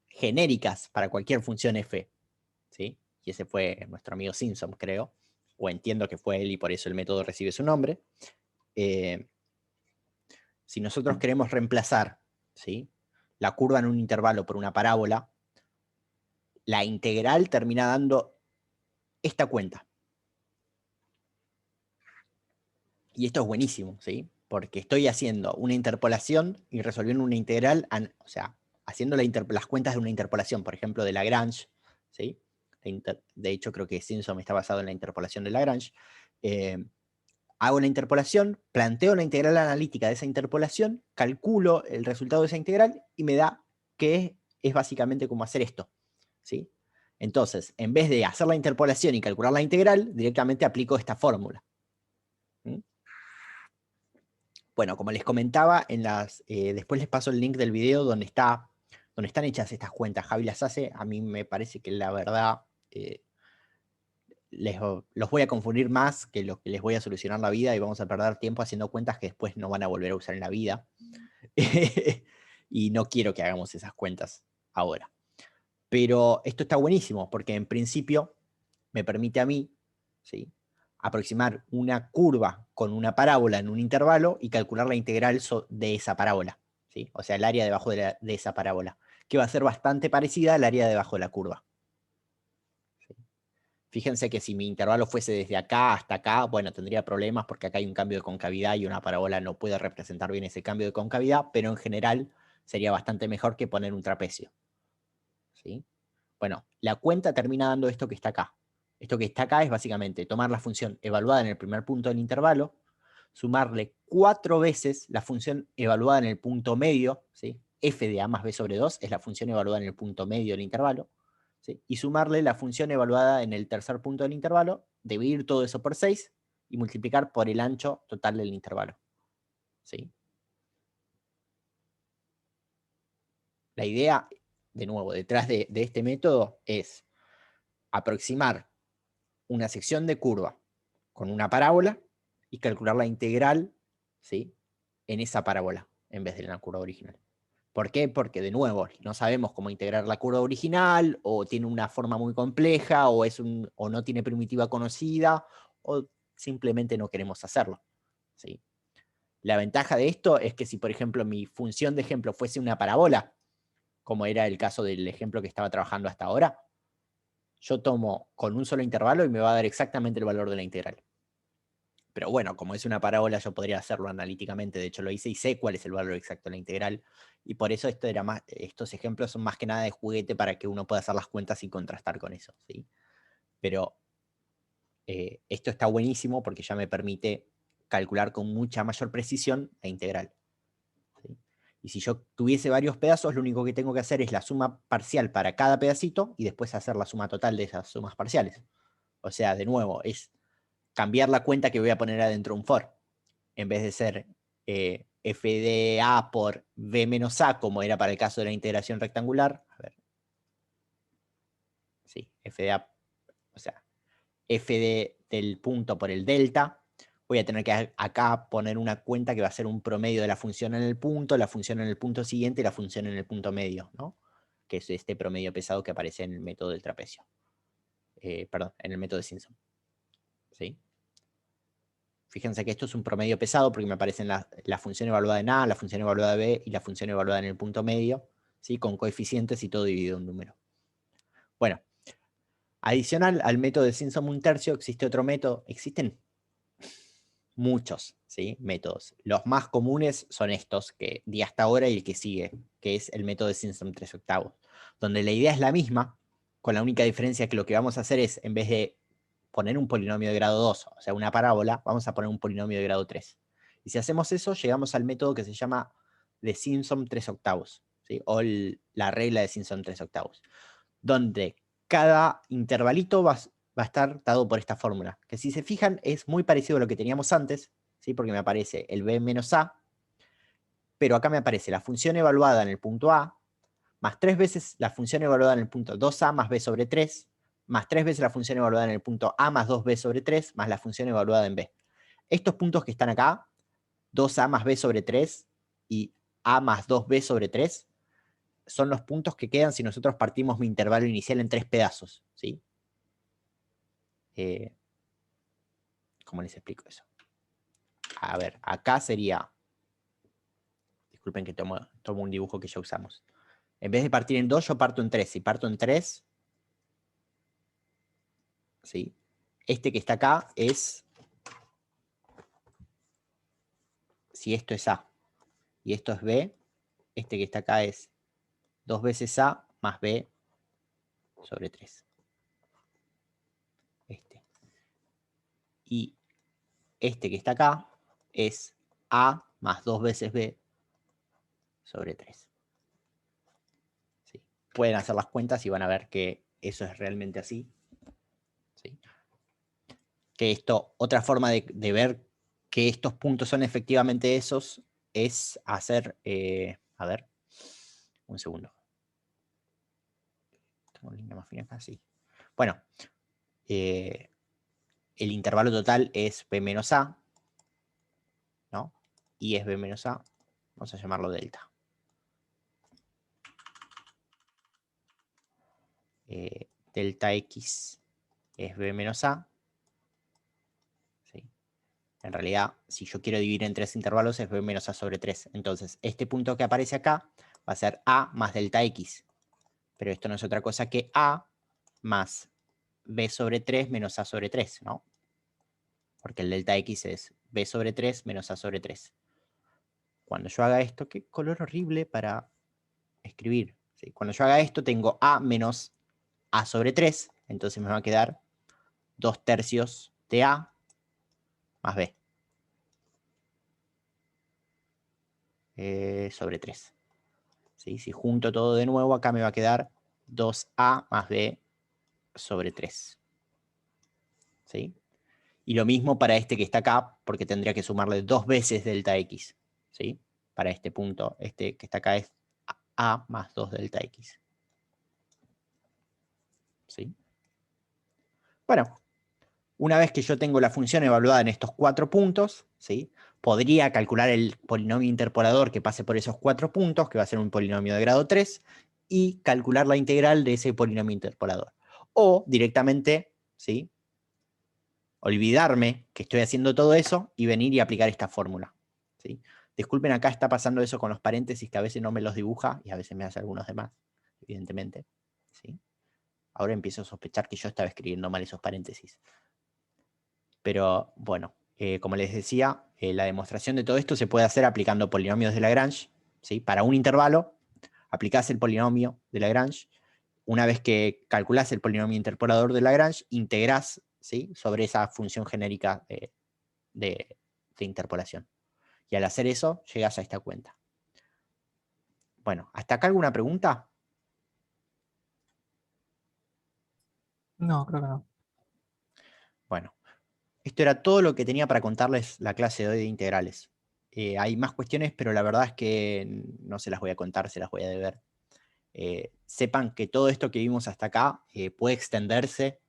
Speaker 1: genéricas para cualquier función f, ¿sí? Y ese fue nuestro amigo Simpson, creo, o entiendo que fue él y por eso el método recibe su nombre. Si nosotros queremos reemplazar, ¿sí?, la curva en un intervalo por una parábola, la integral termina dando esta cuenta. Y esto es buenísimo, ¿sí? Porque estoy haciendo una interpolación y resolviendo una integral, o sea, haciendo las cuentas de una interpolación, por ejemplo, de Lagrange, ¿sí? De hecho, creo que Simpson está basado en la interpolación de Lagrange. Hago una interpolación, planteo la integral analítica de esa interpolación, calculo el resultado de esa integral y me da que es básicamente como hacer esto, ¿sí? Entonces, en vez de hacer la interpolación y calcular la integral, directamente aplico esta fórmula. Bueno, como les comentaba, después les paso el link del video donde están hechas estas cuentas. Javi las hace, a mí me parece que la verdad los voy a confundir más que lo que les voy a solucionar la vida y vamos a perder tiempo haciendo cuentas que después no van a volver a usar en la vida. Y no quiero que hagamos esas cuentas ahora. Pero esto está buenísimo porque en principio me permite a mí, ¿sí?, aproximar una curva con una parábola en un intervalo y calcular la integral de esa parábola, ¿sí? O sea, el área debajo de esa parábola, que va a ser bastante parecida al área debajo de la curva. ¿Sí? Fíjense que si mi intervalo fuese desde acá hasta acá, bueno, tendría problemas porque acá hay un cambio de concavidad y una parábola no puede representar bien ese cambio de concavidad, pero en general sería bastante mejor que poner un trapecio. ¿Sí? Bueno, la cuenta termina dando esto que está acá. Esto que está acá es básicamente tomar la función evaluada en el primer punto del intervalo, sumarle 4 veces la función evaluada en el punto medio, ¿sí? F de A más B sobre 2 es la función evaluada en el punto medio del intervalo, ¿sí? Y sumarle la función evaluada en el tercer punto del intervalo, dividir todo eso por 6 y multiplicar por el ancho total del intervalo, ¿sí? La idea, de nuevo, detrás de este método es aproximar una sección de curva con una parábola y calcular la integral, ¿sí?, en esa parábola en vez de la curva original. ¿Por qué? Porque, de nuevo, no sabemos cómo integrar la curva original, o tiene una forma muy compleja, o no tiene primitiva conocida, o simplemente no queremos hacerlo, ¿sí? La ventaja de esto es que si, por ejemplo, mi función de ejemplo fuese una parábola, como era el caso del ejemplo que estaba trabajando hasta ahora, yo tomo con un solo intervalo y me va a dar exactamente el valor de la integral. Pero bueno, como es una parábola, yo podría hacerlo analíticamente. De hecho, lo hice y sé cuál es el valor exacto de la integral. Y por eso estos ejemplos son más que nada de juguete para que uno pueda hacer las cuentas y contrastar con eso, ¿sí? Pero esto está buenísimo porque ya me permite calcular con mucha mayor precisión la integral, ¿sí? Y si yo tuviese varios pedazos, lo único que tengo que hacer es la suma parcial para cada pedacito y después hacer la suma total de esas sumas parciales. O sea, de nuevo, es cambiar la cuenta que voy a poner adentro de un for. En vez de ser f de a por b menos a, como era para el caso de la integración rectangular. A ver. Sí, f de a, o sea, f del punto por el delta. Voy a tener que acá poner una cuenta que va a ser un promedio de la función en el punto, la función en el punto siguiente y la función en el punto medio, ¿no? Que es este promedio pesado que aparece en el método del trapecio. Perdón, en el método de Simpson. ¿Sí? Fíjense que esto es un promedio pesado porque me aparecen la función evaluada en A, la función evaluada en B y la función evaluada en el punto medio, ¿sí? Con coeficientes y todo dividido en un número. Bueno, adicional al método de Simpson un tercio, existe otro método. Existen muchos, ¿sí? Métodos. Los más comunes son estos que di hasta ahora y el que sigue, que es el método de Simpson 3/8, donde la idea es la misma, con la única diferencia que lo que vamos a hacer es, en vez de poner un polinomio de grado 2, o sea, una parábola, vamos a poner un polinomio de grado 3. Y si hacemos eso, llegamos al método que se llama de Simpson 3/8, ¿sí? O la regla de Simpson 3/8, donde cada intervalito va a estar dado por esta fórmula, que si se fijan es muy parecido a lo que teníamos antes, ¿sí? Porque me aparece el b menos a, pero acá me aparece la función evaluada en el punto a, más 3 veces la función evaluada en el punto 2a más b sobre 3, más 3 veces la función evaluada en el punto a más 2b sobre 3, más la función evaluada en b. Estos puntos que están acá, 2a más b sobre 3 y a más 2b sobre 3, son los puntos que quedan si nosotros partimos mi intervalo inicial en 3 pedazos, ¿sí? ¿Cómo les explico eso? A ver, acá sería... Disculpen que tomo un dibujo que ya usamos. En vez de partir en 2, yo parto en 3. Si parto en 3, ¿sí? Este que está acá es... Si esto es A y esto es B, este que está acá es 2 veces A más B sobre 3. Este. Y este que está acá es A más 2 veces B sobre 3. ¿Sí? Pueden hacer las cuentas y van a ver que eso es realmente así. ¿Sí? Que esto, otra forma de ver que estos puntos son efectivamente esos, es hacer, a ver, un segundo. Tengo línea más fina acá, sí. Bueno, el intervalo total es B menos A, ¿no? Y es B menos A, vamos a llamarlo delta. Delta X es B menos A. ¿Sí? En realidad, si yo quiero dividir en 3 intervalos, es B menos A sobre 3. Entonces, este punto que aparece acá va a ser A más delta X. Pero esto no es otra cosa que A más B sobre 3 menos A sobre 3, ¿no? Porque el delta X es B sobre 3 menos A sobre 3. Cuando yo haga esto, qué color horrible para escribir. ¿Sí? Cuando yo haga esto, tengo A menos A sobre 3. Entonces me va a quedar 2 tercios de A más B. Sobre 3. ¿Sí? Si junto todo de nuevo, acá me va a quedar 2A más B sobre 3. ¿Sí? Y lo mismo para este que está acá, porque tendría que sumarle 2 veces delta X. ¿Sí? Para este punto, este que está acá es A más 2 delta X. ¿Sí? Bueno, una vez que yo tengo la función evaluada en estos 4 puntos, ¿sí? Podría calcular el polinomio interpolador que pase por esos 4 puntos, que va a ser un polinomio de grado 3, y calcular la integral de ese polinomio interpolador. O directamente, ¿sí? Olvidarme que estoy haciendo todo eso y venir y aplicar esta fórmula. ¿Sí? Disculpen, acá está pasando eso con los paréntesis, que a veces no me los dibuja y a veces me hace algunos demás, evidentemente. ¿Sí? Ahora empiezo a sospechar que yo estaba escribiendo mal esos paréntesis. Pero bueno, como les decía, la demostración de todo esto se puede hacer aplicando polinomios de Lagrange. ¿Sí? Para un intervalo, aplicás el polinomio de Lagrange. Una vez que calculás el polinomio interpolador de Lagrange, integrás, ¿sí? Sobre esa función genérica de interpolación. Y al hacer eso, llegas a esta cuenta. Bueno, ¿hasta acá alguna pregunta?
Speaker 5: No, creo que no.
Speaker 1: Bueno, esto era todo lo que tenía para contarles la clase de hoy de integrales. Hay más cuestiones, pero la verdad es que no se las voy a contar, se las voy a deber. Sepan que todo esto que vimos hasta acá puede extenderse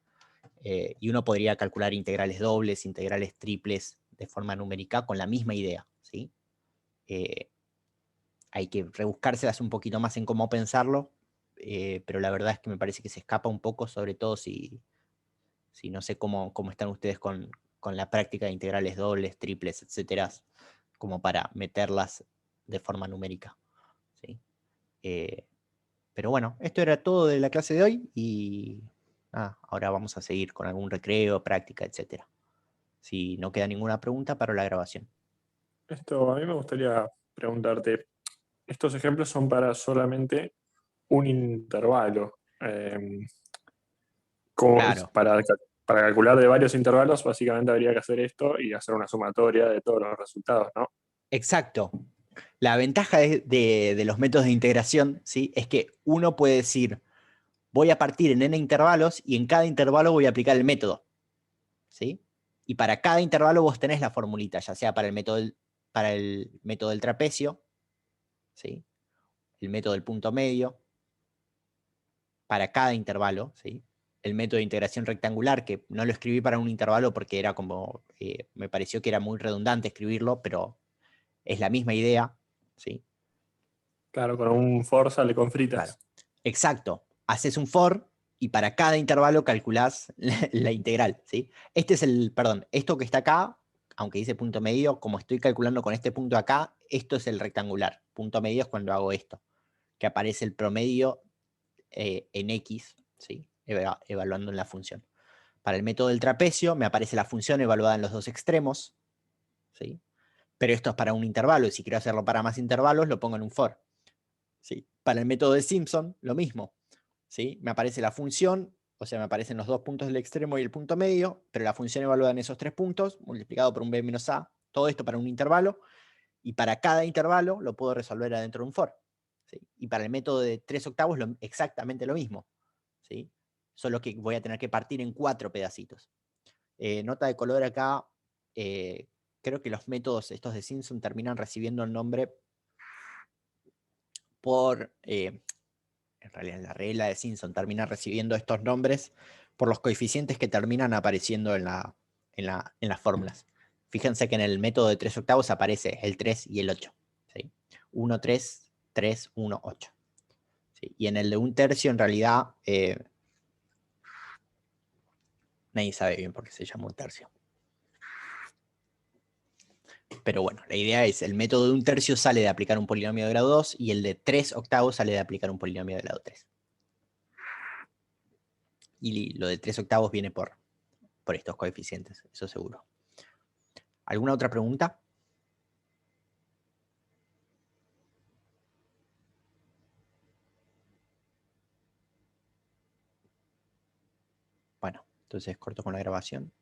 Speaker 1: y uno podría calcular integrales dobles, integrales triples de forma numérica con la misma idea, ¿sí? Hay que rebuscárselas un poquito más en cómo pensarlo, pero la verdad es que me parece que se escapa un poco, sobre todo si no sé cómo están ustedes con la práctica de integrales dobles, triples, etcétera, como para meterlas de forma numérica, ¿sí? Pero bueno, esto era todo de la clase de hoy y ahora vamos a seguir con algún recreo, práctica, etcétera. Si no queda ninguna pregunta, paro la grabación.
Speaker 2: A mí me gustaría preguntarte, estos ejemplos son para solamente un intervalo.
Speaker 1: Claro.
Speaker 2: Para calcular de varios intervalos, básicamente habría que hacer esto y hacer una sumatoria de todos los resultados, ¿no?
Speaker 1: Exacto. La ventaja de los métodos de integración, ¿sí? Es que uno puede decir, voy a partir en n intervalos y en cada intervalo voy a aplicar el método, ¿sí? Y para cada intervalo vos tenés la formulita, ya sea para el método del trapecio, ¿sí? El método del punto medio, para cada intervalo, ¿sí? El método de integración rectangular, que no lo escribí para un intervalo porque era como, me pareció que era muy redundante escribirlo, pero es la misma idea, ¿sí?
Speaker 2: Claro, con un for sale con fritas.
Speaker 1: Claro. Exacto. Haces un for y para cada intervalo calculás la integral, ¿sí? Esto que está acá, aunque dice punto medio, como estoy calculando con este punto acá, esto es el rectangular. Punto medio es cuando hago esto, que aparece el promedio en X, ¿sí? Evaluando en la función. Para el método del trapecio me aparece la función evaluada en los dos extremos, ¿sí? Pero esto es para un intervalo, y si quiero hacerlo para más intervalos, lo pongo en un for. ¿Sí? Para el método de Simpson, lo mismo, ¿sí? Me aparece la función, o sea, me aparecen los dos puntos del extremo y el punto medio, pero la función evaluada en esos tres puntos, multiplicado por un b menos a, todo esto para un intervalo, y para cada intervalo lo puedo resolver adentro de un for, ¿sí? Y para el método de 3/8, exactamente lo mismo, ¿sí? Solo que voy a tener que partir en 4 pedacitos. Nota de color acá, creo que los métodos estos de Simpson terminan recibiendo el nombre por, en realidad en la regla de Simpson termina recibiendo estos nombres por los coeficientes que terminan apareciendo en las fórmulas. Fíjense que en el método de 3/8 aparece el 3 y el 8. ¿Sí? 1, 3, 3, 1, 8. ¿Sí? Y en el de 1/3 en realidad nadie sabe bien por qué se llama 1/3. Pero bueno, la idea es, el método de 1/3 sale de aplicar un polinomio de grado 2 y el de 3/8 sale de aplicar un polinomio de grado 3. Y lo de 3/8 viene por estos coeficientes, eso seguro. ¿Alguna otra pregunta? Bueno, entonces corto con la grabación.